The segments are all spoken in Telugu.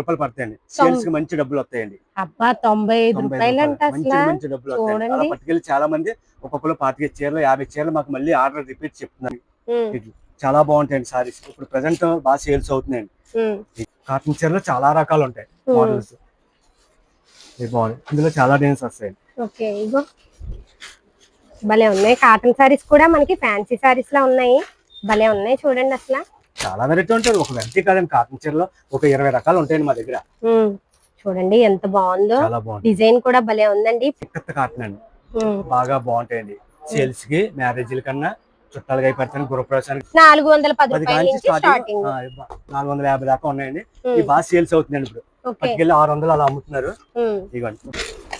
రూపాయలు పడతాయండి. సేల్స్ కి మంచి డబ్బులు వస్తాయండి. అబ్బా 95 రూపాయలు అంటే మంచి డబ్బులు వస్తాయండి. అలా పట్టుకెళ్ళి చాలా మంది ఒక్కొక్కరు 25 చీరలు 50 చీరలు మాకు మళ్ళీ ఆర్డర్ రిపీట్ చెప్తున్నారు. చాలా బాగుంటాయండి సారీస్. ఇప్పుడు ప్రెసెంట్ బాగా సేల్స్ అవుతున్నాయండి. కాటన్ చీరలు చాలా రకాలు ఉంటాయి మోడల్స్. ఇందులో చాలా డిజైన్స్ వస్తాయండి. ఓకే, ఇగో భలే ఉన్నాయి కాటన్ సారీస్ కూడా, మనకి ఫ్యాన్సీ సారీస్ లా ఉన్నాయి. భలే ఉన్నాయి చూడండి. అసలు చాలా వెరైటీ ఉంటుంది. ఒక వెరైటీ కాదండి, కాటన్ చీరలో ఒక 20 రకాలు ఉంటాయండి మా దగ్గర. చూడండి ఎంత బాగుందో, డిజైన్ కూడా భలే ఉందండి. కాటన్ అండి, బాగా బాగుంటాయండి. సేల్స్ కి, మ్యారేజ్ల కన్నా, చుట్టాలుగా అయిపోతాను, గృహప్రవేశానికి 450 దాకా ఉన్నాయండి. ఈ బాగా సేల్స్ అవుతుందండి. ఇప్పుడు పట్టుకెళ్ళి 600 అలా అమ్ముతున్నారు. ఇవ్వండి.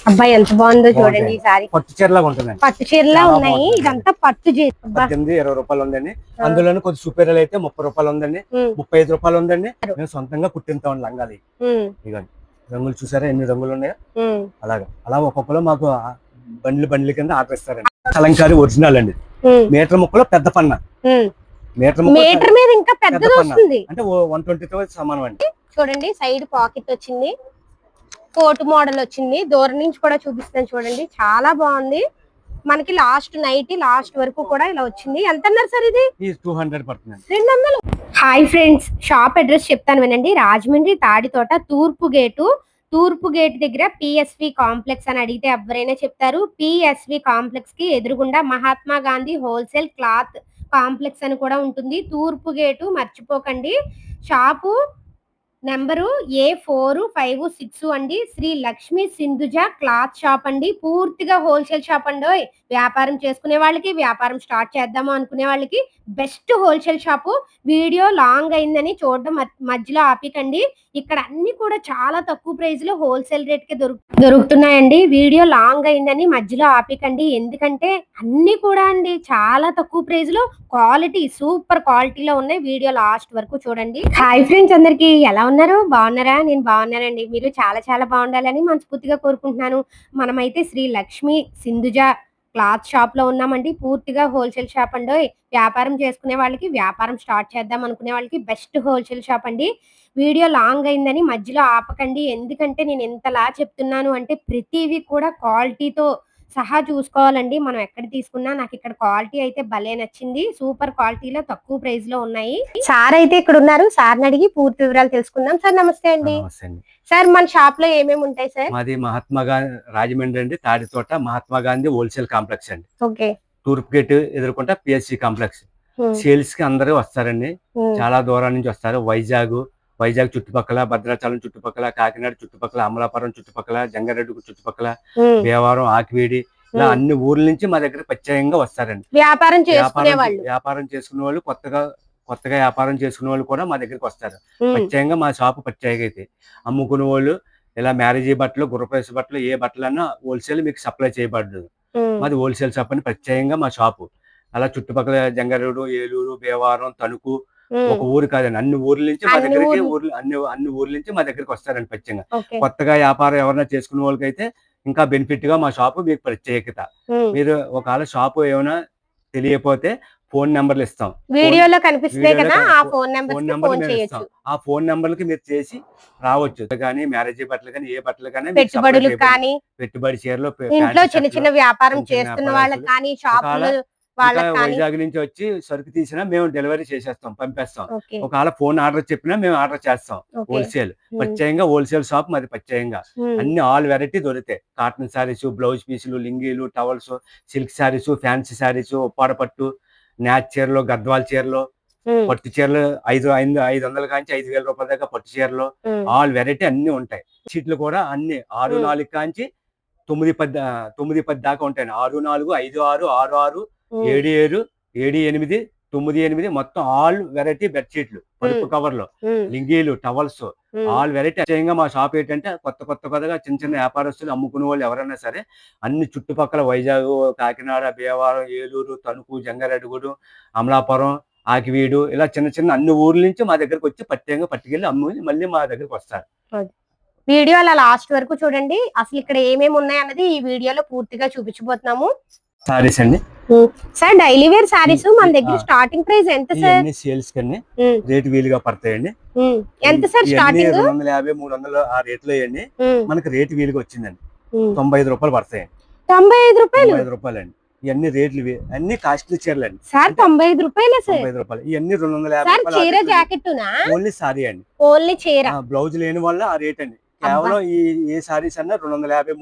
అబ్బాయి ఎంత బాగుందో చూడండి. ఈ సారీ పట్టు చీరలాగా ఉంటుందండి. పట్టు చీరలా ఉన్నాయి. ఇదంతా పట్టు చీర 20 రూపాయలు ఉందండి. అందులోనే కొద్ది సూపర్లు అయితే 30 రూపాయలు ఉందండి, 35 రూపాయలు ఉందండి. మేము సొంతంగా కుట్టింటాం లంగాలి. ఇవ్వండి, రంగులు చూసారా ఎన్ని రంగులు ఉన్నాయో. అలా ఒక్కొక్కరు మాకు బండ్ల కింద ఆర్డర్ ఇస్తారండి. కలంకారీ ఒరిజినల్ అండి. మీటర్ ముక్కలో పెద్ద పన్న, మీటర్ మీద ఇంకా పెద్దది వస్తుంది అంటే 120తో సమానం అండి. చూడండి, సైడ్ పాకెట్ వచ్చింది, కోట్ మోడల్ వచ్చింది. దూరం నుంచి కూడా చూపిస్తాను చూడండి, చాలా బాగుంది. మనకి లాస్ట్ నైట్ లాస్ట్ వరకు కూడా ఇలా వచ్చింది. ఎంత అన్నారు సార్ ఇది? 200 పడుతుంది. 200. హాయ్ ఫ్రెండ్స్, షాప్ అడ్రస్ చెప్తాను వినండి. రాజమండ్రి తాడితోట తూర్పు గేట్ దగ్గర పిఎస్వి కాంప్లెక్స్ అని అడిగితే ఎవరైనా చెప్తారు. పిఎస్వి కాంప్లెక్స్ కి ఎదురుగుండా Mahatma Gandhi wholesale cloth complex అని కూడా ఉంటుంది. తూర్పు గేటు మర్చిపోకండి. షాపు నెంబరు A456 అండి. శ్రీ లక్ష్మి సింధుజ క్లాత్ షాప్ అండి. పూర్తిగా హోల్సేల్ షాప్ అండి. వ్యాపారం చేసుకునే వాళ్ళకి, వ్యాపారం స్టార్ట్ చేద్దాము అనుకునే వాళ్ళకి best wholesale shop. Video long అయిందని చూడడం మధ్యలో ఆపికండి. ఇక్కడ అన్ని కూడా చాలా తక్కువ ప్రైస్ లో హోల్సేల్ రేట్ కి దొరుకుతున్నాయండి. వీడియో లాంగ్ అయిందని మధ్యలో ఆపికండి, ఎందుకంటే అన్ని కూడా అండి చాలా తక్కువ ప్రైస్ లో క్వాలిటీ, సూపర్ క్వాలిటీలో ఉన్నాయి. వీడియో లాస్ట్ వరకు చూడండి. హాయ్ ఫ్రెండ్స్, అందరికి ఎలా ఉన్నారు? బాగున్నారా? నేను బాగున్నానండి. మీరు చాలా చాలా బాగుండాలని మనస్ఫూర్తిగా కోరుకుంటున్నాను. మనమైతే శ్రీ లక్ష్మి సింధుజ క్లాత్ షాప్ లో ఉన్నామండి. పూర్తిగా హోల్సేల్ షాప్ అండి. వ్యాపారం చేసుకునే వాళ్ళకి, వ్యాపారం స్టార్ట్ చేద్దాం అనుకునే వాళ్ళకి బెస్ట్ హోల్సేల్ షాప్ అండి. వీడియో లాంగ్ అయిందని మధ్యలో ఆపకండి, ఎందుకంటే నేను ఎంతలా చెప్తున్నాను అంటే ప్రతివి కూడా క్వాలిటీతో సహా చూసుకోవాలండి. మనం ఎక్కడ తీసుకున్నా నాకు ఇక్కడ క్వాలిటీ అయితే భలే నచ్చింది. సూపర్ క్వాలిటీలో తక్కువ ప్రైస్ లో ఉన్నాయి. సార్ అయితే ఇక్కడ ఉన్నారు, సార్ని అడిగి పూర్తి వివరాలు తెలుసుకుందాం. సార్ నమస్తే అండి. సార్ మన షాప్ లో ఏమేమి ఉంటాయి సార్? మాది మహాత్మా గాంధీ రాజమండ్రి అండి, తాడితోట మహాత్మా గాంధీ హోల్సేల్ కాంప్లెక్స్ అండి. ఓకే. తూర్పు గేట్ ఎదుర్కొంటా పిఎస్సి కాంప్లెక్స్. సేల్స్ కి అందరూ వస్తారండి, చాలా దూరం నుంచి వస్తారు. వైజాగ్ చుట్టుపక్కల, భద్రాచలం చుట్టుపక్కల, కాకినాడ చుట్టుపక్కల, అమలాపురం చుట్టుపక్కల, జంగారెడ్డి చుట్టుపక్కల, భీమవరం, ఆకివీడి, ఇలా అన్ని ఊర్ల నుంచి మా దగ్గర ప్రత్యేకంగా వస్తారండి. వ్యాపారం చేసుకునే వాళ్ళు, కొత్తగా వ్యాపారం చేసుకునే వాళ్ళు కూడా మా దగ్గరికి వస్తారు. ప్రత్యేకంగా మా షాపు ప్రత్యేకత అయితే అమ్ముకునే వాళ్ళు, ఇలా మ్యారేజ్ బట్టలు, గృహప్రవేశ బట్టలు, ఏ బట్టలన్నా హోల్సేల్ మీకు సప్లై చేయబడదు. మాది హోల్సేల్ షాప్ అని ప్రత్యేకంగా మా షాపు. అలా చుట్టుపక్కల జంగారెడ్డి, ఏలూరు, భీమవరం, తణుకు, ఒక ఊరు కాదండి, అన్ని ఊర్ల నుంచి మా దగ్గరికి అన్ని ఊర్ల నుంచి మా దగ్గరికి వస్తారండి ప్రత్యేకంగా. కొత్తగా వ్యాపారం ఎవరైనా చేసుకునే వాళ్ళకైతే ఇంకా బెనిఫిట్ గా మా షాపు మీకు ప్రత్యేకత. మీరు ఒకవేళ షాపు ఏమైనా తెలియకపోతే ఫోన్ నెంబర్లు ఇస్తాం, వీడియోలో కనిపిస్తాయి కదా, ఆ ఫోన్ నెంబర్ ఇస్తాం. ఆ ఫోన్ నెంబర్లకి మీరు చేసి రావచ్చు. కానీ మ్యారేజ్ బట్టలు కానీ, ఏ బట్టలు కానీ, పెట్టుబడి చీరలు, ఇంట్లో చిన్న చిన్న వ్యాపారం చేస్తున్న వాళ్ళకి కానీ, షాపులు వైజాగ్ నుంచి వచ్చి సరుకు తీసినా మేము డెలివరీ చేసేస్తాం, పంపేస్తాం. ఒకవేళ ఫోన్ ఆర్డర్ చెప్పినా మేము ఆర్డర్ చేస్తాం. హోల్సేల్ ప్రత్యేకంగా హోల్సేల్ షాప్ మాది. ప్రత్యేకంగా అన్ని ఆల్ వెరైటీ దొరుకుతాయి. కాటన్ శారీస్, బ్లౌజ్ పీసులు, లింగీలు, towels, silk saris, fancy saris, Uppada పట్టు, న్యాచ్ చీరలు, గద్వాల చీరలు, పట్టు చీరలు 500 కాంచి 5,000 రూపాయల దాకా పట్టు చీరలు, ఆల్ వెరైటీ అన్ని ఉంటాయి. సీట్లు కూడా అన్ని 6-4 కాంచి 9-10 దాకా ఉంటాయి. 6-4, 5-6, 6-6, 7-7, 7-8, 9-8, మొత్తం ఆల్ వెరైటీ బెడ్షీట్లు, పరుపు కవర్లు, లింగీలు, టవల్స్, ఆల్ వెరైటీ. ముఖ్యంగా మా షాప్ ఏంటంటే కొత్తగా చిన్న వ్యాపారస్తులు అమ్ముకునే వాళ్ళు ఎవరైనా సరే అన్ని చుట్టుపక్కల వైజాగ్, కాకినాడ, భీమవరం, ఏలూరు, తణుకు, జంగారెడ్డిగూడెం, అమలాపురం, ఆకివీడు, ఇలా చిన్న అన్ని ఊర్ల నుంచి మా దగ్గరకు వచ్చి ప్రత్యేకంగా పట్టుకెళ్ళి అమ్ముని మళ్ళీ మా దగ్గరకు వస్తారు. వీడియో అలా లాస్ట్ వరకు చూడండి. అసలు ఇక్కడ ఏమేమి ఉన్నాయి అన్నది ఈ వీడియోలో పూర్తిగా చూపించబోతున్నాము. సారీస్ అండి. సార్ డైలీ వేర్ సారీస్ మన దగ్గర స్టార్టింగ్ ప్రైస్ ఎంత సార్? సేల్స్ కన్నీ రేట్ వీలుగా పడతాయండి. ఎంత సార్ స్టార్టింగ్? 250, 300 ఆ రేట్ లో అండి. మనకి రేట్ వీలుగా వచ్చిందండి. 95 రూపాయలు పడతాయండి. 95 రూపాయలు? 95 రూపాయలండి. ఇవన్నీ రేట్లు అన్ని కాస్ట్లీ చీరలు అండి సార్. 95 రూపాయలే సార్? 95 రూపాయలు. ఇవన్నీ 250 సార్. చీర జాకెట్టునా? ఓన్లీ సారీ అండి. ఓన్లీ చీర, బ్లౌజ్ లేని వల్ల ఆ రేట్ అండి. కేవలం ఏ సారీస్ అన్నా 250,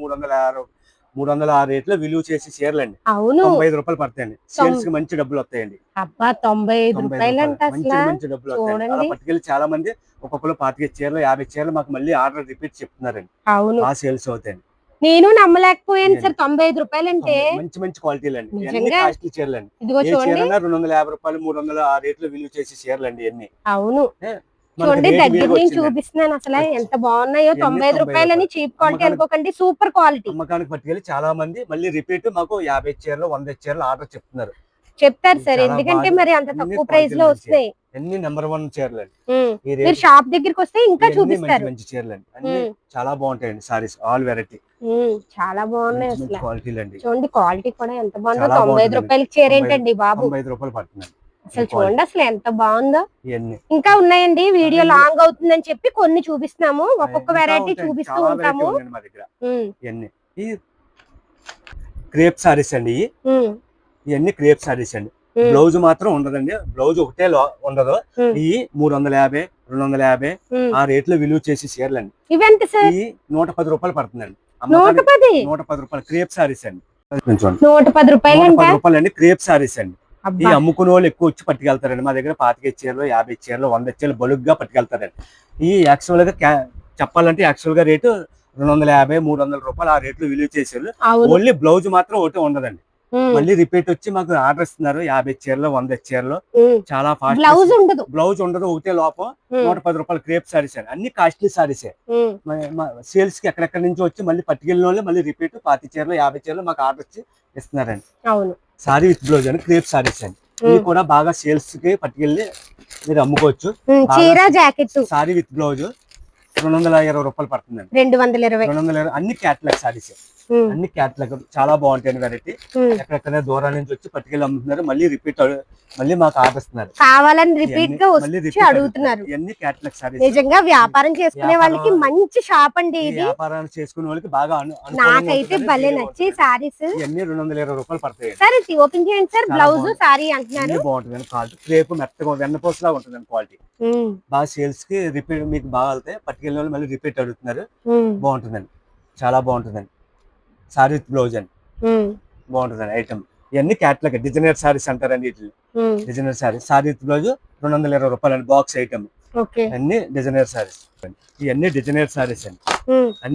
300 ఆ రేట్ లో విలువ చేసి చీరలండి. అవును. 95 రూపాయలు పడతాయండి. సేల్స్ కి మంచి డబ్బులు వస్తాయండి. అబ్బా 95 రూపాయలు అంటే మంచి డబ్బులు వస్తాయి. అలా పట్టుకెళ్ళి చాలా మంది ఒక్కొక్కరు 25 చీరలు 50 చీరలు మాకు మళ్ళీ ఆర్డర్ రిపీట్ చెప్తున్నారండి. అవును. ఆ సేల్స్ అవుతాయండి. నేను నమ్మలేకపోయాను సార్ 95 రూపాయలు అంటే. మంచి క్వాలిటీలు అండి. ఇవన్నీ కాస్ట్లీ చీరలు అండి. ఇదిగో చూడండి. 250 రూపాయలు 300 ఆ రేట్ లో విలువ చేసి చీరలు అండి ఇవన్నీ. అవును చూడండి, దగ్గర నుంచి చూపిస్తున్నాను అసలు ఎంత బాగున్నాయో. 95 రూపాయలని చీప్ క్వాలిటీ అనుకోకండి, సూపర్ క్వాలిటీ. అమ్మకానికి పట్టుకెళ్ళి చాలా మంది మళ్ళీ రిపీట్ మాకు 50 చీరలు 100 చీరలు ఆర్డర్ చెప్తున్నారు. చెప్తారు సార్, ఎందుకంటే మరి అంత తక్కువ ప్రైస్ లో వస్తాయి. అన్ని నెంబర్ 1 చీరలు అండి. మీరు షాప్ దగ్గరికి వస్తే ఇంకా చూపిస్తారు. మంచి చీరలు అండి. అన్ని చాలా బాగుంటాయండి సారీస్, ఆల్ వెరైటీ. చాలా బాగున్నాయి అసలు. క్వాలిటీలు అండి. చూడండి క్వాలిటీ కూడా ఎంత బాగుందో. 95 రూపాయలకి చీర ఏంటండి బాబు? 95 రూపాయలు పడుతుంది అసలు. చూడండి అసలు ఎంత బాగుందో. ఇంకా ఉన్నాయండి. వీడియో లాంగ్ అవుతుందని చెప్పి కొన్ని చూపిస్తున్నాము, ఒక్కొక్క వెరైటీ చూపిస్తూ ఉంటాము. క్రేప్ సారీస్ అండి. ఇవన్నీ క్రేప్ సారీస్ అండి. బ్లౌజ్ మాత్రం ఉండదండి. బ్లౌజ్ ఒకటే ఉండదు. ఈ 350, 250 ఆ రేట్ లో విలువ చేసి చీరలండి. ఈ 110 రూపాయలు పడుతుందండి. 110 రూపాయలు క్రేప్ సారీస్ అండి. 110 రూపాయలు అండి క్రేప్ సారీస్ అండి. ఈ అమ్ముకునే వాళ్ళు ఎక్కువ వచ్చి పట్టుకెళ్తారండి. మా దగ్గర 25 చీరలు 50 చీరలు 100 చీరలు బలుగ్గా పట్టుకెళ్తారండి. ఈ యాక్చువల్ గా చెప్పాలంటే యాక్చువల్ గా రేటు 250, 300 రూపాయలు ఆ రేట్లు విలువ చేసేవాళ్ళు. ఓన్లీ బ్లౌజ్ మాత్రం ఒకటే ఉండదండి. మళ్ళీ రిపీట్ వచ్చి మాకు ఆర్డర్ ఇస్తున్నారు. 50 చీరలు 100 చీరలు చాలా ఫాస్ట్. బ్లౌజ్ ఉండదు, ఒకటే లోపం. 110 రూపాయలు క్రేప్ సారీస్ అండి. అన్ని కాస్ట్లీ సారీసే. సేల్స్ కి ఎక్కడెక్కడి నుంచి వచ్చి మళ్ళీ పట్టుకెళ్ళిన వాళ్ళు మళ్ళీ రిపీట్ 25 చీరలు 50 చీరలు మాకు ఆర్డర్ ఇచ్చి ఇస్తున్నారండి. సారీ విత్ బ్లౌజ్ అండి క్రేప్ సారీస్ అండి. ఇవి కూడా బాగా సేల్స్ కి పట్టుకెళ్ళి మీరు అమ్ముకోవచ్చు. సారీ విత్ బ్లౌజ్ 220 రూపాయలు పడుతుందండి. 220 అన్ని క్యాటలాగ్ సారీస్. అన్ని క్యాటలాగ్ చాలా బాగుంటాయి వెరైటీ. ఎక్కడెక్కడ దూరం నుంచి వచ్చి పట్టుకెళ్ళి అమ్ముతున్నారు. మళ్ళీ రిపీట్ మళ్ళీ మాకు ఆర్డర్ ఇస్తున్నారు. కావాలని రిపీట్ గా వచ్చి అడుగుతున్నారు. ఇవన్నీ క్యాటలాగ్ సారీస్. నిజంగా వ్యాపారం చేసుకునే వాళ్ళకి మంచి షాప్ అండి ఇది. వ్యాపారం చేసుకునే వాళ్ళకి బాగా నాకైతే భలే నచ్చి సారీస్. ఇవన్నీ 220 రూపాయలు పడతాయి. సార్ ఇది ఓపెన్ చేయండి సార్. బ్లౌజ్ సారీ అంటున్నారు. బాగుంటుంది క్వాలిటీ. క్రేప్ మెత్తగా వెన్నపోసలా ఉంటుంది క్వాలిటీ. బాగా సేల్స్ కి రిపీట్ మీకు బాగా వెళ్తాయి. పట్టుకెళ్ళిన వాళ్ళు మళ్ళీ రిపీట్ అడుగుతున్నారు. బాగుంటుందండి, చాలా బాగుంటుందండి. సారీ విత్ బ్లౌజ్ అండి. బాగుంటుందండి ఐటమ్. ఇవన్నీ క్యాటలాగ్ డిజైనర్ సారీస్ అంటారండి. వీటిని designer sorry. Sorry with blouse 220 రూపాయలు అండి. బాక్స్ ఐటమ్ అన్ని డిజైనర్ సారీస్. ఇవన్నీ డిజైనర్ సారీస్ అండి.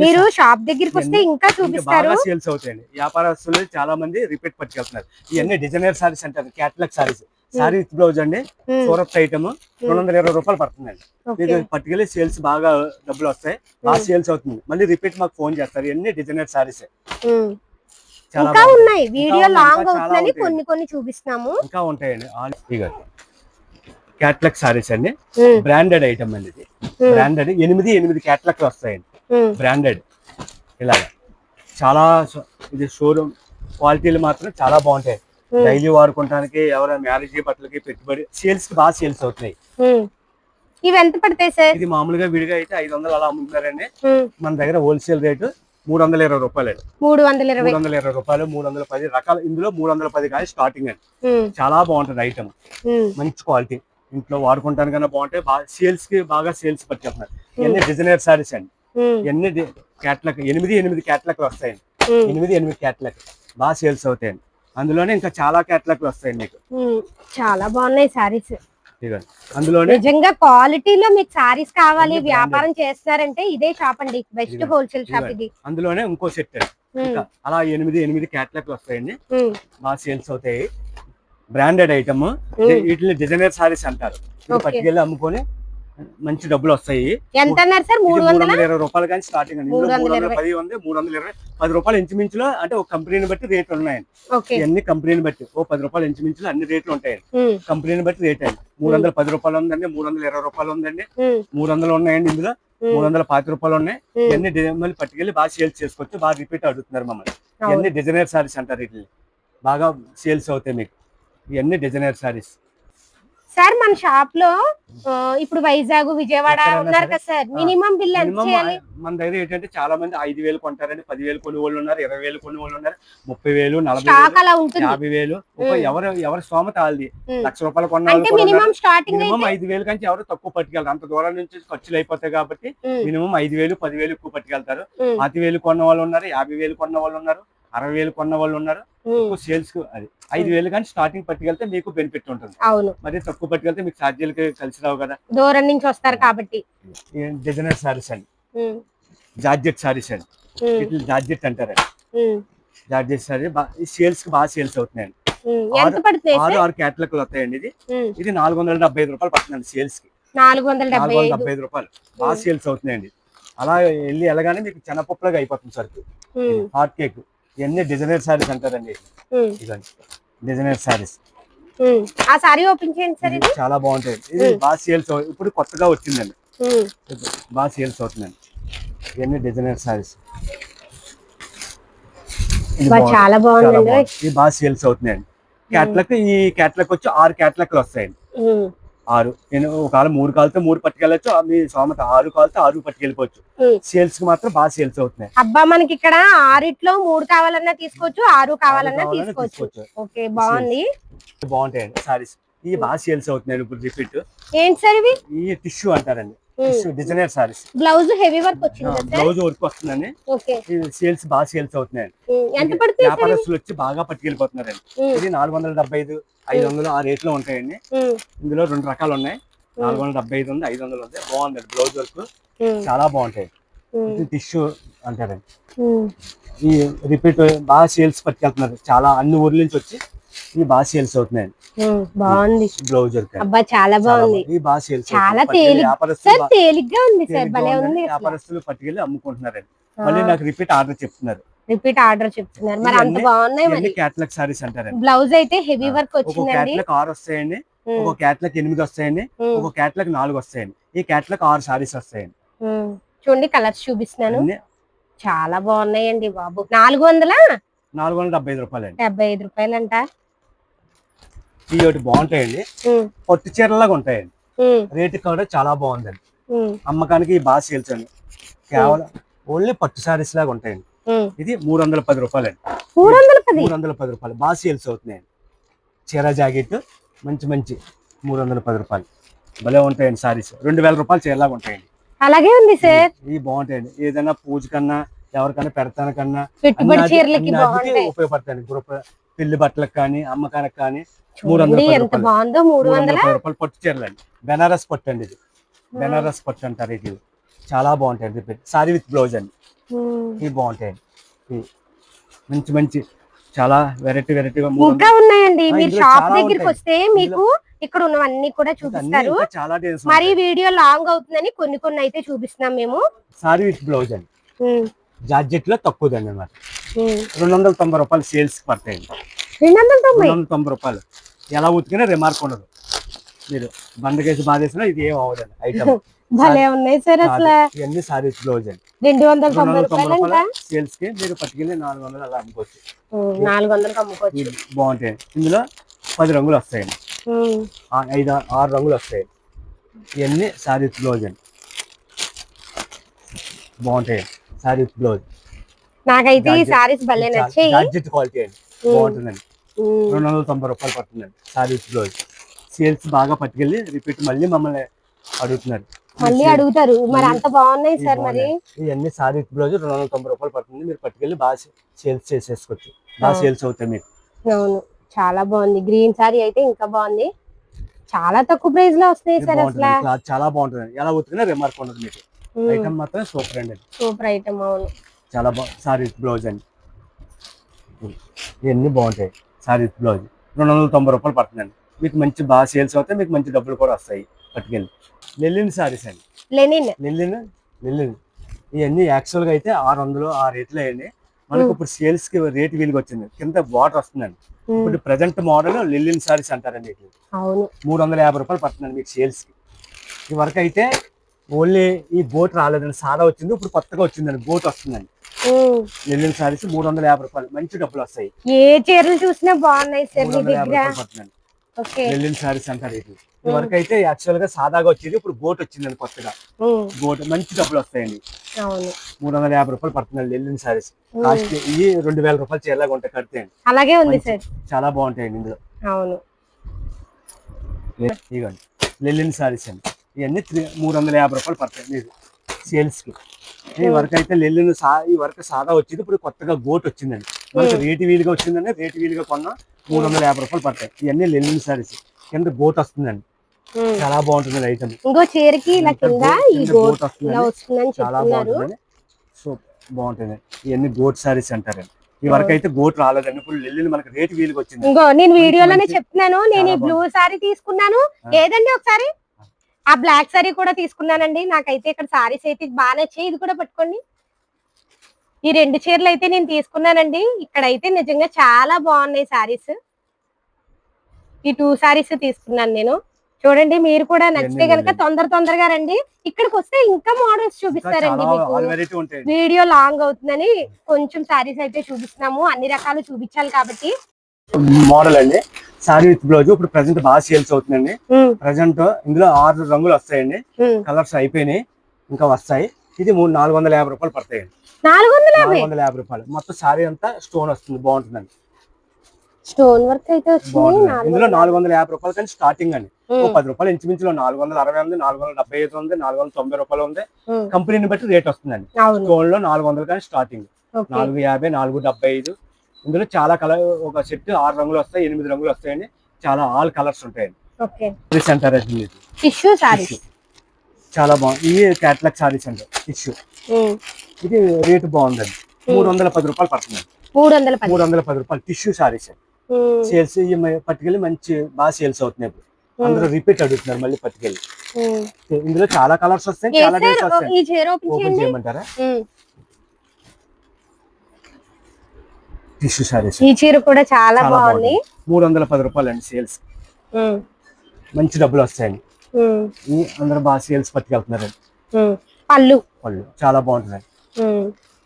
మీరు షాప్ దగ్గరికి వస్తే ఇంకా చూపిస్తారు. బాగా సేల్స్ అవుతాయండి. వ్యాపారస్తులు చాలా మంది రిపీట్ పట్టుకెళ్తున్నారు. ఇవన్నీ డిజైనర్ సారీస్ అంటారు, catalogue saris. Sorry with blouse అండి. సూరత్ ఐటమ్ 220 రూపాయలు పడుతుందండి. మీకు పట్టుకెళ్ళి సేల్స్ బాగా డబ్బులు వస్తాయి. బాగా సేల్స్ అవుతుంది. మళ్ళీ రిపీట్ మాకు ఫోన్ చేస్తారు. ఇవన్నీ డిజైనర్ సారీస్. ఇంకా ఉన్నాయి. వీడియో లాంగ్ అవుతుందని కొన్ని చూపిస్తున్నాము. ఇంకా ఉంటాయండి. క్యాటలాగ్ సారీస్ అండి. బ్రాండెడ్ ఐటమ్ అండి. ఇది బ్రాండెడ్ 8 క్యాటలాగ్ వస్తాయండి. బ్రాండెడ్ ఇలాగా చాలా. ఇది షోరూమ్ క్వాలిటీలు మాత్రం చాలా బాగుంటాయి. డైలీ వాడుకోవడానికి ఎవరైనా మ్యారేజ్ బట్టలకి పెట్టుబడి సేల్స్ కి బాగా సేల్స్ అవుతాయి. ఇవి ఎంత పడతాయి సార్? ఇది మామూలుగా విడిగా అయితే 500 అలా అమ్ముతున్నారండి. మన దగ్గర హోల్సేల్ రేటు 320 రూపాయలు. 320 రూపాయలు 310 రకాలు. ఇందులో 310 కానీ స్టార్టింగ్ అండి. చాలా బాగుంటుంది ఐటమ్. మంచి క్వాలిటీ. ఇంట్లో వాడుకుంటానికన్నా బాగుంటాయి. సేల్స్ కి బాగా సేల్స్ పట్టుకెళ్తున్నారు. ఇవన్నీ డిజైనర్ సారీస్ అండి. ఇవన్నీ క్యాటలాగ్ 8 క్యాటలాగ్ వస్తాయండి. 8 క్యాటలాగ్ బాగా సేల్స్ అవుతాయండి. అందులోనే ఇంకా చాలా క్యాటలాగ్ వస్తాయండి. మీకు చాలా బాగున్నాయి సారీస్. అందులోనే నిజంగా క్వాలిటీలో మీకు సారీస్ కావాలి, వ్యాపారం చేస్తారంటే ఇదే షాప్ అండి. బెస్ట్ హోల్సేల్ షాప్ ఇది. అందులోనే ఇంకో సెట్ అలా 8 క్యాటలాగ్ వస్తాయండి. బాగా సేల్స్ అవుతాయి. Branded item. వీటిని డిజైనర్ సారీస్ అంటారు. పట్టుకెళ్ళి అమ్ముకొని మంచి డబ్బులు వస్తాయి. ఎంత అన్నారు సార్? 320 రూపాయలు కానీ స్టార్టింగ్ అండి. 310 ఉంది, 320 10 రూపాయలు ఇంచుమించులో. అంటే ఒక కంపెనీని బట్టి రేట్లు ఉన్నాయండి. ఇవన్నీ కంపెనీని బట్టి 10 రూపాయలు ఇంచుమించులో అన్ని రేట్లు ఉంటాయండి. కంపెనీని బట్టి రేట్ అండి. 310 రూపాయలు ఉందండి, 320 రూపాయలు ఉందండి, 300 ఉన్నాయండి. ఇందులో 350 రూపాయలు ఉన్నాయి. ఇవన్నీ మళ్ళీ పట్టుకెళ్ళి బాగా సేల్స్ చేసుకోవచ్చు. బాగా రిపీట్ అడుగుతున్నారు మమ్మల్ని. ఇవన్నీ డిజైనర్ సారీస్ అంటారు. వీటిని బాగా సేల్స్ అవుతాయి మీకు. ఇవన్నీ డిజైనర్ సారీస్. సార్ మన షాప్ లో ఇప్పుడు వైజాగ్, విజయవాడ ఉన్నారు కదా సార్, మినిమం బిల్ ఎంత చేయాలి? మన దగ్గర ఏంటంటే చాలా మంది 5,000 కొంటారండి, 10,000 కొనుగోళ్ళు ఉన్నారు, 20,000 కొనుగోళ్ళు ఉన్నారు, 30,000, 40,000, 50,000. ఎవరి స్తోమత వాళ్ళది. ₹1,00,000 కొన్న వాళ్ళు మినిమం 5,000 కంటే ఎవరు తక్కువ పట్టుకెళ్తారు. అంత దూరం నుంచి ఖర్చులు అయిపోతాయి కాబట్టి మినిమం 5,000, 10,000 ఎక్కువ పట్టుకెళ్తారు. 25,000 కొన్న వాళ్ళు ఉన్నారు, 50,000 కొన్న వాళ్ళు ఉన్నారు, 60,000 కొన్న వాళ్ళు ఉన్నారు. సేల్స్ కు అది 5,000 కానీ స్టార్టింగ్ పట్టుకెళ్తే మీకు బెనిఫిట్ ఉంటుంది. అవును, మరి తక్కువ పట్టుకెళ్తే మీకు ఛార్జీలకి కలిసి రావు కదా, దూరం నుంచి వస్తారు కాబట్టి. డిజైనర్ సారీస్ అండి, జార్జెట్ సారీస్ అండి, వీటిని జార్జెట్ అంటారండి. జార్జెట్ సారీ సేల్స్ కి బాగా సేల్స్ అవుతున్నాయండి. 6 క్యాటలాగ్లు వస్తాయండి. ఇది 475 రూపాయలు పడుతుందండి సేల్స్ కి. 475 రూపాయలు బాగా సేల్స్ అవుతున్నాయండి. అలా వెళ్ళి వెళ్ళగానే మీకు చెనపప్పులాగా అయిపోతుంది సరుకు. హాట్ కేక్, ఇవన్నీ డిజైనర్ సారీస్ అంటారండి. ఇదండి డిజైనర్ సారీస్. ఆ సారీ ఓపెన్ చేయండి సార్. ఇది చాలా బాగుంటాయి. ఇది బాగా సేల్స్ ఇప్పుడు కొత్తగా వచ్చిందండి, బాగా సేల్స్ అవుతుందండి. ఇవన్నీ డిజైనర్ సారీస్. చాలా బాగుంది, ఇది బాగా సేల్స్ అవుతున్నాయండి. క్యాట్లాగ్, ఈ క్యాట్లాగ్ వచ్చి 6 క్యాట్లాగ్లు వస్తాయండి. 6 ఒకవేళ 3 కావాలితే 3 పట్టుకెళ్ళచ్చు, మీ సోమత 6 కావాలితే 6 పట్టుకెళ్ళిపోవచ్చు. సేల్స్ కి మాత్రం బాగా సేల్స్ అవుతున్నాయి. అబ్బా మనకి ఇక్కడ 6లో 3 కావాలన్నా తీసుకోవచ్చు, 6 కావాలన్నా తీసుకోవచ్చు. ఓకే, బాగుంది, బాగుంటాయండి సారీస్. ఇవి బాగా సేల్స్ అవుతున్నాయి. ఇప్పుడు రిపీట్ ఏంటి సార్ ఇవి? ఈ టిష్యూ అంటారండి, tissue designer saris. Blouse heavy work వచ్చింది, బ్లౌజ్ వర్క్ వస్తుందండి. సేల్స్ బాగా సేల్స్ అవుతున్నాయండి. ఎంత పడుతుంది? వ్యాపారస్తులు వచ్చి బాగా పట్టుకెళ్ళిపోతున్నారండి. ఇది 475, 500 ఆ రేట్ లో ఉంటాయండి. ఇందులో 2 రకాలు ఉన్నాయి, 475 ఉంది, 500 ఉంది. బాగుందండి బ్లౌజ్ వర్క్, చాలా బాగుంటాయి. టిష్యూ అంటారండి. ఈ రిపీట్ బాగా సేల్స్ పట్టుకెళ్తున్నారు, చాలా అన్ని ఊర్ల నుంచి వచ్చి ఇవి బాగా సేల్స్ అవుతున్నాయండి. బాగుంది బ్లౌజ్ వర్క్. అబ్బా చాలా బాగుంది, ఇవి బాగా సేల్స్, చాలా తేలిగ్గా ఉంది సార్, భలే ఉంది. వ్యాపారస్తులు పట్టుకెళ్ళి అమ్ముకుంటున్నారండి. మళ్ళీ నాకు రిపీట్ ఆర్డర్ చెప్తున్నారు. మరి అంత బాగున్నాయి. మరి క్యాట్లాగ్ సారీస్ అంటారండి. బ్లౌజ్ అయితే హెవీ వర్క్ వచ్చిందండి. క్యాట్లాగ్ 6 వస్తాయండి, ఒక క్యాట్లాగ్ 8 వస్తాయండి, ఒక క్యాట్లాగ్ 4 వస్తాయండి. ఈ క్యాట్లాగ్ 6 సారీస్ వస్తాయండి. చూడండి కలర్స్ చూపిస్తున్నాను, చాలా బాగున్నాయండి బాబు. 475 రూపాయలండి, 75 రూపాయలంట. ఇవి ఒకటి బాగుంటాయండి, పట్టు చీరలాగా ఉంటాయండి. రేటు కూడా చాలా బాగుందండి. అమ్మకానికి బాగా సేల్స్ అండి. కేవలం ఓన్లీ పట్టు సారీస్ లాగా ఉంటాయండి. ఇది 310 రూపాయలండి. 310 రూపాయలు బాగా సేల్స్ అవుతున్నాయండి. చీర జాకెట్ మంచి మంచి 310 రూపాయలు భలే ఉంటాయండి. సారీస్ 2,000 రూపాయలు చీరలాగా ఉంటాయండి. అలాగే ఉంది సార్, ఇవి బాగుంటాయండి. ఏదైనా పూజ కన్నా ఎవరికైనా పెడతానికన్నా ఉపయోగపడతాయండి. గృహ పెళ్లి బట్టలకు కానీ అమ్మకానికి కానీ 310 రూపాయలు పట్టు చీరలండి. బెనారస్ పట్టు అండి, ఇది బెనారస్ పట్టు అంటారు. ఇది చాలా బాగుంటాయండి. సారీ విత్ బ్లౌజ్ అండి, ఇవి బాగుంటాయండి. మంచి మంచి చాలా వెరైటీగా ఇంకా ఉన్నాయండి. మీరు షాప్ దగ్గరికి వస్తే మీకు ఇక్కడ ఉన్నవన్నీ కూడా చూపిస్తారు. మరి వీడియో లాంగ్ అవుతుందని కొన్ని అయితే చూపిస్తున్నాం మేము. సారీ విత్ బ్లౌజ్ అండి, జార్జెట్ లో తక్కువదండి అన్నమాట. 290 రూపాయలు సేల్స్ పడతాయండి. 290 రూపాయలు ఎలా ఉతికినా రిమార్క్ ఉండదు. మీరు బండకేసి బాధేసినా ఇది ఏం అవ్వదండి. ఐటమ్ భలే ఉన్నాయి సార్. అసలు ఇవన్నీ సారీ విత్ బ్లౌజ్ అండి. 290 రూపాయలు సేల్స్ కి మీరు పట్టుకెళ్ళి 400 అలా అమ్ముకోవచ్చు. 400 అమ్ముకోవచ్చు. బాగుంటాయి. ఇందులో 10 రంగులు వస్తాయండి, 6 రంగులు వస్తాయి. ఇవన్నీ సారీ విత్ బ్లౌజ్ అండి, బాగుంటాయి. Sorry with blouse. నాకైతే ఈ సారీస్ భలే నచ్చాయి. జార్జెట్ క్వాలిటీ అండి, బాగుంటుందండి. 290 రూపాయలు పడుతుందండి సారీ విత్ బ్లౌజ్. సేల్స్ బాగా పట్టుకెళ్ళి రిపీట్ మళ్ళీ మమ్మల్ని అడుగుతున్నారు, మరి అంత బాగున్నాయి సార్. మరి ఇవన్నీ సారీ విత్ బ్లౌజ్ 290 రూపాయలు పడుతుంది. మీరు పట్టుకెళ్ళి బాగా సేల్స్ చేసేసుకోవచ్చు, బాగా సేల్స్ అవుతాయి మీకు. అవును, చాలా బాగుంది. గ్రీన్ సారీ అయితే ఇంకా బాగుంది, చాలా తక్కువ ప్రైస్ లో వస్తాయి సార్. అసలు చాలా బాగుంటుంది, ఎలా ఉతికినా రిమార్క్ ఉండదు మీకు. ఐటమ్ మాత్రం సూపర్ అండి, సూపర్ ఐటమ్. అవును, చాలా బాగుంది. సారీ విత్ బ్లౌజ్ అండి, ఇవన్నీ బాగుంటాయి. సారీ విత్ బ్లౌజ్ 290 రూపాయలు పడుతుందండి. మీకు మంచి బాగా సేల్స్ అవుతాయి, మీకు మంచి డబ్బులు కూడా వస్తాయి. పట్టుకెళ్ళి లెలిన్ సారీస్ అండి, లెలిన్ ఇవన్నీ యాక్చువల్ గా అయితే 600 ఆ రేట్లో అయ్యండి. మనకు ఇప్పుడు సేల్స్ కి రేట్ వీలుగా వచ్చింది, కింద బార్డర్ వస్తుందండి. ఇప్పుడు ప్రజెంట్ మోడల్ లెలిన్ సారీస్ అంటారండి. 350 రూపాయలు పడుతుందండి మీకు సేల్స్ కి. ఈ వరకు అయితే ఓన్లీ ఈ బోట్ రాలేదండి, సాదా వచ్చింది. ఇప్పుడు కొత్తగా వచ్చిందండి, బోట్ వస్తుందండి. లెనిన్ సారీస్ 350 రూపాయలు, మంచి డబ్బులు వస్తాయి. ఏ చీరలు చూసినా బాగున్నాయి సార్ మీ దగ్గర. లెనిన్ సారీస్ అంటారు. ఇది వరకు అయితే యాక్చువల్ గా సాదాగా వచ్చేది, ఇప్పుడు బోట్ వచ్చిందండి కొత్తగా. బోట్ మంచి డబ్బులు వస్తాయండి. 350 రూపాయలు పడుతుంది లెనిన్ సారీస్. కాస్ట్ ఇవి 2000 రూపాయలు చీరలాగా ఉంటాయి కడితేయండి. అలాగే ఉంది సార్, చాలా బాగుంటాయండి ఇందులో. అవును, ఇవ్వండి లెనిన్ సారీస్ అండి. ఇవన్నీ 350 రూపాయలు పడతాయి మీకు సేల్స్ కి. ఈ వరకు అయితే లెల్లిన్ ఈ వరకు సాదా వచ్చింది, ఇప్పుడు కొత్తగా గోట్ వచ్చిందండి. మనకి రేటు వీలుగా వచ్చిందండి, రేటు వీలుగా కొన్నా 350 రూపాయలు పడతాయి. ఇవన్నీ లెల్లిన్ సారీస్, కింద గోట్ వస్తుందండి. చాలా బాగుంటుంది ఐటమ్. ఇంకో చీరకి గోట్ వస్తుందండి, చాలా బాగుంటుంది. సో బాగుంటుంది. ఇవన్నీ గోట్ సారీస్ అంటారండి. ఈ వరకు అయితే గోట్ రాలేదండి, ఇప్పుడు లెల్లిన్ మనకి రేటు వీలుగా వచ్చింది. ఇంకో నేను వీడియోలోనే చెప్తున్నాను, నేను ఈ బ్లూ సారీ తీసుకున్నాను. ఏదండి ఒకసారి ఆ బ్లాక్ సారీ కూడా తీసుకున్నానండి. నాకైతే ఇక్కడ సారీస్ అయితే బాగా నచ్చాయి. ఇది కూడా పట్టుకోండి. ఈ 2 చీరలు అయితే నేను తీసుకున్నానండి. ఇక్కడైతే నిజంగా చాలా బాగున్నాయి సారీస్. ఈ 2 సారీస్ తీసుకున్నాను నేను. చూడండి, మీరు కూడా నచ్చితే కనుక తొందరగా రండి. ఇక్కడికి వస్తే ఇంకా మోడల్స్ చూపిస్తారండి మీకు. వీడియో లాంగ్ అవుతుందని కొంచెం సారీస్ అయితే చూపిస్తున్నాము, అన్ని రకాలు చూపించాలి కాబట్టి. మోడల్ అండి, సారీ విత్ బ్లౌజ్ ఇప్పుడు ప్రెసెంట్ బాగా సేల్స్ అవుతుందండి. ప్రెసెంట్ ఇందులో 6 రంగులు వస్తాయండి, కలర్స్ అయిపోయినాయి, ఇంకా వస్తాయి. ఇది 450 రూపాయలు పడతాయండి. 450 రూపాయలు మొత్తం సారీ అంతా స్టోన్ వస్తుంది, బాగుంటుందండి. స్టోన్ వర్క్ అయితే వచ్చింది. ఇందులో 450 రూపాయలు కానీ స్టార్టింగ్ అండి. 10 రూపాయలు ఇంచుమించులో 460 ఉంది, 475 ఉంది, 490 రూపాయలు ఉంది. కంపెనీని బట్టి రేట్ వస్తుందండి. స్టోన్ లో 400 కానీ స్టార్టింగ్, 450, 475. ఇందులో చాలా కలర్, ఒక సెట్ 6 రంగులు వస్తాయి, 8 రంగులు వస్తాయండి. చాలా ఆల్ కలర్స్ ఉంటాయండి. టిష్యూ సారీస్ చాలా బాగుంది. ఇవి క్యాట్లాగ్ సారీస్ అండి, టిష్యూ. ఇది రేటు బాగుందండి, 310 రూపాయలు పడుతుంది. 310 రూపాయలు టిష్యూ సారీస్ సేల్స్. పట్టుకెళ్ళి మంచి బాగా సేల్స్ అవుతున్నాయి. అందరూ రిపీట్ అడుగుతున్నారు మళ్ళీ పట్టుకెళ్ళి. ఇందులో చాలా కలర్స్ వస్తాయి, చాలా డ్రెస్ వస్తాయి. ఓపెన్ చేయమంటారా? టిష్యూ సారీస్. ఈ చీర కూడా చాలా బాగుంది. 310 రూపాయలు అండి సేల్స్. మంచి డబ్బులు వస్తాయండి. అందరూ బాగా సేల్స్ పట్టుకెళ్తున్నారండి. పళ్ళు చాలా బాగుంటుంది.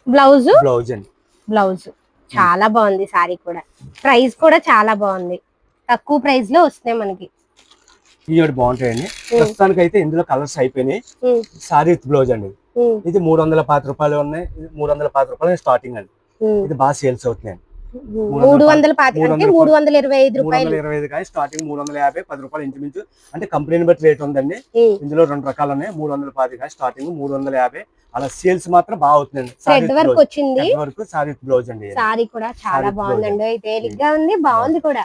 బ్లౌజ్ అండి, బ్లౌజ్ చాలా బాగుంది. సారీ కూడా ప్రైస్ కూడా చాలా బాగుంది, తక్కువ ప్రైస్ లో వస్తున్నాయి మనకి. ఇవి బాగుంటాయండి. ప్రస్తుతానికి అయితే ఇందులో కలర్స్ అయిపోయినాయి. సారీ విత్ బ్లౌజ్ అండి. ఇది 310 రూపాయలు ఉన్నాయి, 310 రూపాయలు స్టార్టింగ్ అండి. ఇది బాగా సేల్స్ అవుతున్నాయండి. 325 కానీ స్టార్టింగ్ 350, 10 రూపాయలు ఇంచుమించు. అంటే కంపెనీని బట్టి రేట్ ఉందండి. ఇందులో 2 రకాలు ఉన్నాయి, 310 కానీ స్టార్టింగ్, 350. అలా సేల్స్ మాత్రం బాగా అవుతుందండి. సారీ విత్ బ్లౌజ్ అండి. సారీ కూడా చాలా బాగుందండి, తేలిగ్గా ఉంది, బాగుంది కూడా.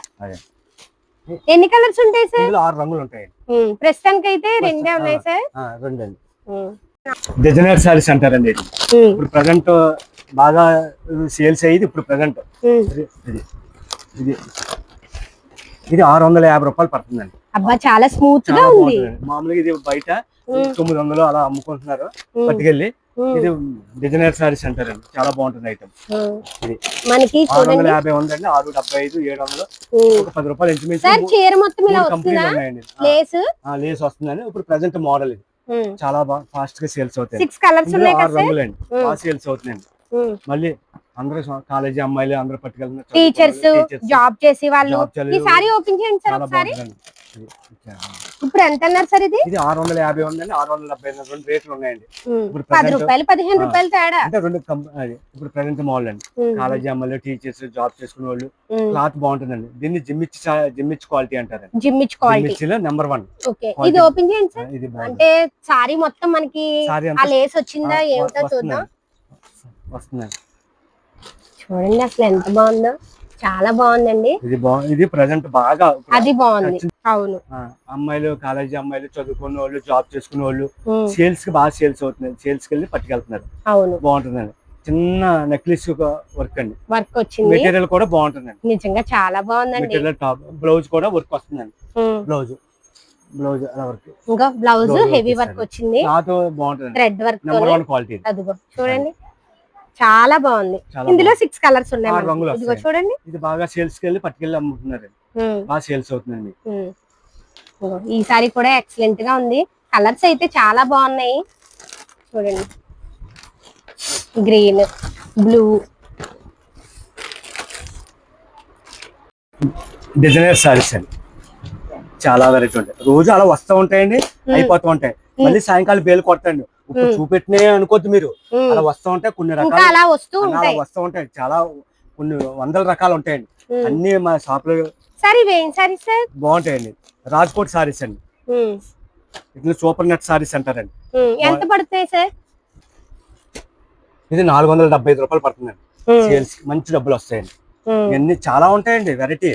ఎన్ని కలర్స్ ఉంటాయి సార్? ఇందులో 6 రంగులు ఉంటాయండి. ప్రస్తుతానికి అయితే 2 ఉన్నాయి సార్. 2 అండి. డిజైనర్ సారీస్ అంటారండి. ఇప్పుడు ప్రజెంట్ బాగా సేల్స్ అయ్యేది ఇప్పుడు ప్రజెంట్. ఇది 650 రూపాయలు పడుతుందండి. అబ్బా, చాలా స్మూత్ గా ఉంది. మామూలుగా ఇది బయట 900 అలా అమ్ముకుంటున్నారు పట్టుకెళ్ళి. ఇది డిజైనర్ సారీస్ అంటారండి, చాలా బాగుంటుంది ఐటమ్. ఇది మనకి 650 ఉందండి, 675, 700. ఒక 10 రూపాయలు ఇంచుమించు. కంపెనీలు ఉన్నాయండి. లేస్ వస్తుందండి. ఇప్పుడు ప్రెసెంట్ మోడల్ ఇది చాలా బాగా ఫాస్ట్ గా సేల్స్ అవుతాయి. 6 రంగులండి, బాగా సేల్స్ అవుతున్నాయండి. మళ్ళీ అందరూ కాలేజీ అమ్మాయిలు అందరూ పట్టుకెళ్తున్నారు, టీచర్స్, జాబ్ చేసే వాళ్ళు. ఈ సారీ ఓపెన్ చేయండి సార్ ఒకసారి. ఇప్పుడు ఎంత అన్నారు సార్? ఇది 650 ఉందండి, 670 రెండు రేట్లు ఉన్నాయండి. ఇప్పుడు 10 రూపాయలు 15 రూపాయలు తేడా. అంటే ఇప్పుడు ప్రెసెంట్ మోడల్ అండి. కాలేజీ అమ్మాయిలు, టీచర్స్, జాబ్ చేసుకునే వాళ్ళు. క్లాత్ బాగుంటుందండి. దీన్ని జిమ్మిచ్ క్వాలిటీ అంటారు. జిమ్మిచ్ క్వాలిటీ నెంబర్ 1. ఇది ఓపెన్ చేయండి సార్. అంటే సారీ మొత్తం మనకి ఆ లేస్ వచ్చిందా ఏమిటో చూద్దాం. వస్తుందండి, చూడండి అసలు ఎంత బాగుందో, చాలా బాగుందండి. ఇది ప్రెసెంట్ బాగా అది బాగుంది. అవును, అమ్మాయిలు, కాలేజీ అమ్మాయిలు, చదువుకునే వాళ్ళు, జాబ్ చేసుకునే వాళ్ళు సేల్స్ కి బాగా సేల్స్ అవుతుంది. సేల్స్ కి వెళ్ళి పట్టుకెళ్తున్నారు. అవును, బాగుంటుందండి. చిన్న నెక్లెస్ వర్క్ అండి, వర్క్ వచ్చింది. మెటీరియల్ కూడా బాగుంటుందండి, నిజంగా చాలా బాగుందండి. Material top. బ్లౌజ్ కూడా వర్క్ వస్తుందండి. బ్లౌజ్ అలా వర్క్. ఇంకా బ్లౌజ్ హెవీ వర్క్ వచ్చింది. క్లాత్ బాగుంటుంది, థ్రెడ్ వర్క్, నెంబర్ 1 క్వాలిటీ. అదిగో చూడండి, చాలా బాగుంది. ఇందులో 6 కలర్స్ ఉన్నాయి. ఇదిగో చూడండి, ఇది బాగా సేల్స్ కి వెళ్ళి పట్టుకెళ్ళి అమ్ముతున్నారు. బాగా సేల్స్ అవుతుందండి. ఈ సారీ కూడా ఎక్సలెంట్ గా ఉంది. కలర్స్ అయితే చాలా బాగున్నాయి. చూడండి, గ్రీన్, బ్లూ, డిజైనర్ సారీస్ అండి, చాలా వెరైటీ ఉంటాయి. రోజు అలా వస్తూ ఉంటాయండి, అయిపోతూ ఉంటాయి. మళ్ళీ సాయంకాలం బేలు కొడతాండి. ఇప్పుడు చూపెట్టినే అనుకోద్దు మీరు, అలా వస్తూ ఉంటాయి. కొన్ని రకాలు అలా వస్తూ ఉంటాయి. చాలా కొన్ని వందల రకాలు ఉంటాయండి. అన్ని మా షాప్ లో బాగుంటాయండి. రాజ్కోట్ సారీస్ అండి, ఇట్లా సూపర్ నెట్ సారీస్ అంటారండి. ఎంత పడుతున్నాయి సార్? ఇది 475 రూపాయలు పడుతుందండి. సేల్స్ మంచి డబ్బులు వస్తాయండి. ఇవన్నీ చాలా ఉంటాయండి వెరైటీ,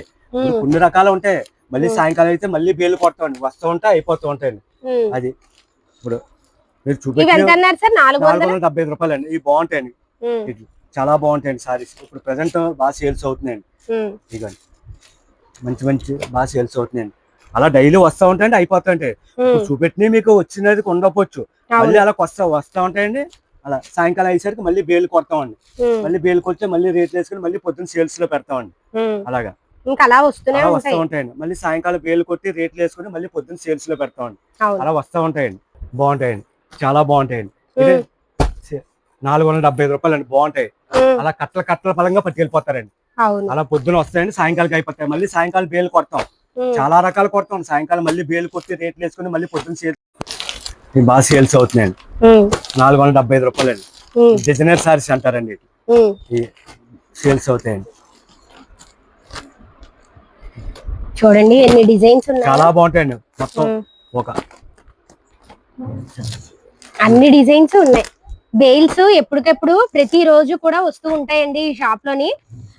కొన్ని రకాలు ఉంటాయి. మళ్ళీ సాయంకాలం అయితే మళ్ళీ బేలు కొడతామండి, వస్తూ ఉంటాయి, అయిపోతూ ఉంటాయండి. అది ఇప్పుడు మీరు చూపించారు 475 రూపాయలు అండి. ఇవి బాగుంటాయండి, చాలా బాగుంటాయండి సారీస్. ఇప్పుడు ప్రెసెంట్ బాగా సేల్స్ అవుతున్నాయండి. ఇదిగోండి మంచి మంచి బాగా సేల్స్ అవుతున్నాయండి. అలా డైలీ వస్తూ ఉంటాయండి, అయిపోతూ ఉంటాయి. చూపెట్టినవి మీకు వచ్చినది ఉండకపోవచ్చు, మళ్ళీ అలా వస్తూ ఉంటాయండి. అలా సాయంకాలం అయ్యేసరికి మళ్ళీ బేలు కొడతామండి. మళ్ళీ బేలు కొడితే మళ్ళీ రేట్లు వేసుకుని మళ్ళీ పొద్దున్న సేల్స్ లో పెడతామండి. అలాగా అలా వస్తూ ఉంటాయండి. మళ్ళీ సాయంకాలం బేలు కొట్టి రేట్లు వేసుకుని మళ్ళీ పొద్దున్న సేల్స్ లో పెడతామండి. అలా వస్తూ ఉంటాయండి, బాగుంటాయండి, చాలా బాగుంటాయండి. ఇది 475 రూపాయలు అండి, బాగుంటాయి. అలా కట్టల పరంగా పట్టుకెళ్ళిపోతారండి. అలా పొద్దున వస్తాయండి, సాయంకాలం అయిపోతాయి. మళ్ళీ సాయంకాలం బేలు కొడతాం, చాలా రకాలు కొడతాం. సాయంకాలం మళ్ళీ బేలు కొట్టి రేట్లు వేసుకుని మళ్ళీ పొద్దున్న సేల్స్ బాగా సేల్స్ అవుతున్నాయండి. 475 రూపాయలు అండి. డిజైనర్ సారీస్ అంటారండి, సేల్స్ అవుతాయండి. చూడండి ఎన్ని డిజైన్స్ ఉన్నాయి, చాలా బాగుంటాయండి. మొత్తం ఒక అన్ని డిజైన్స్ ఉన్నాయి. బెయిల్స్ ఎప్పటికెప్పుడు ప్రతి రోజు కూడా వస్తూ ఉంటాయండి ఈ షాప్ లోని.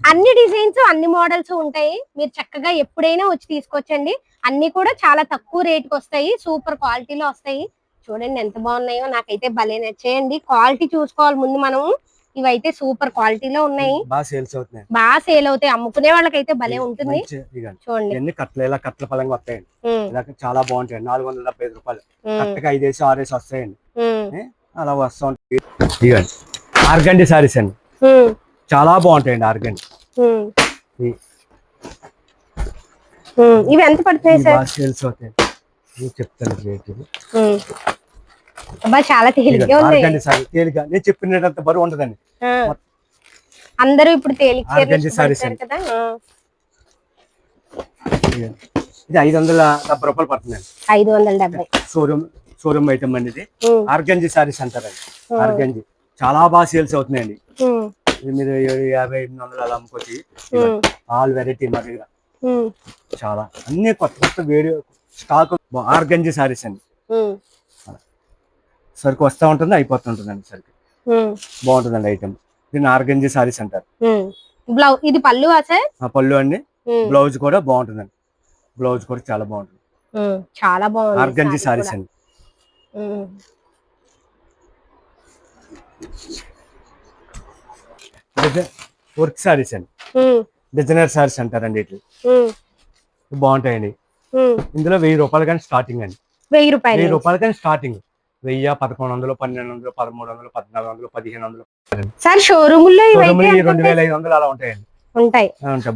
అన్ని డిజైన్స్ అన్ని మోడల్స్ ఉంటాయి. మీరు చక్కగా ఎప్పుడైనా వచ్చి తీసుకొచ్చండి. అన్ని కూడా చాలా తక్కువ రేట్కి వస్తాయి, సూపర్ క్వాలిటీలో వస్తాయి. చూడండి ఎంత బాగున్నాయో, నాకైతే భలే నచ్చేయండి. క్వాలిటీ చూసుకోవాలి ముందు మనం. ఇవైతే సూపర్ క్వాలిటీలో ఉన్నాయి, బాగా సేల్స్ అవుతున్నాయి, బాగా సేల్ అవుతాయి. అమ్ముకునే వాళ్ళకైతే భలే ఉంటుంది. చూడండి కట్టల పలంగా వస్తాయండి, చాలా బాగుంటాయి. 475 రూపాయలు కరెక్ట్గా 5 వేసి 6 వేసి వస్తాయండి. అలా వస్తూ ఉంటాయి. ఇవ్వండి ఆర్గండి సారీస్ అండి, చాలా బాగుంటాయండి ఆర్గండి. ఇవి ఎంత పడుతున్నాయి సార్? సేల్స్ అవుతాయి, చెప్తాను రేట్. చాలా తేలిగ్గా ఉన్నాయి, తేలిక నేను చెప్పినట్టు బరువు ఉండదండి. అందరూ ఇప్పుడు తేలిక కదా. ఇది 570 రూపాయలు పడుతుందండి. 570 షోరూమ్ ఐటమ్ అండి. ఇది ఆర్గంజీ సారీస్ అంటారండి. ఆర్గంజీ చాలా బాగా సేల్స్ అవుతున్నాయండి. ఇది మీరు 50-800 అలా అమ్ముకోవచ్చు. ఆల్ వెరైటీ మా దగ్గర చాలా అన్ని కొత్త వేడి స్టాక్. ఆర్గంజీ సారీస్ అండి, సరుకు వస్తూ ఉంటుంది, అయిపోతుంటుందండి సరుకు. బాగుంటుందండి ఐటమ్. దీన్ని ఆర్గంజీ సారీస్ అంటారు. ఇది పళ్ళు పళ్ళు అండి. బ్లౌజ్ కూడా బాగుంటుందండి, బ్లౌజ్ కూడా చాలా బాగుంటుంది, చాలా బాగుంది. ఆర్గంజీ సారీస్ అండి. వర్క్ సారీస్ అండి, డిజైనర్ సారీస్ అంటారండి. ఇట్లా బాగుంటాయండి. ఇందులో 1000 రూపాయలు కానీ స్టార్టింగ్ అండి. 1000 రూపాయలు కానీ స్టార్టింగ్. 1000, 1100, 1200, 1300, 1400, 1500. సార్ షోరూమ్ లో 2500 అలా ఉంటాయండి. ఉంటాయి,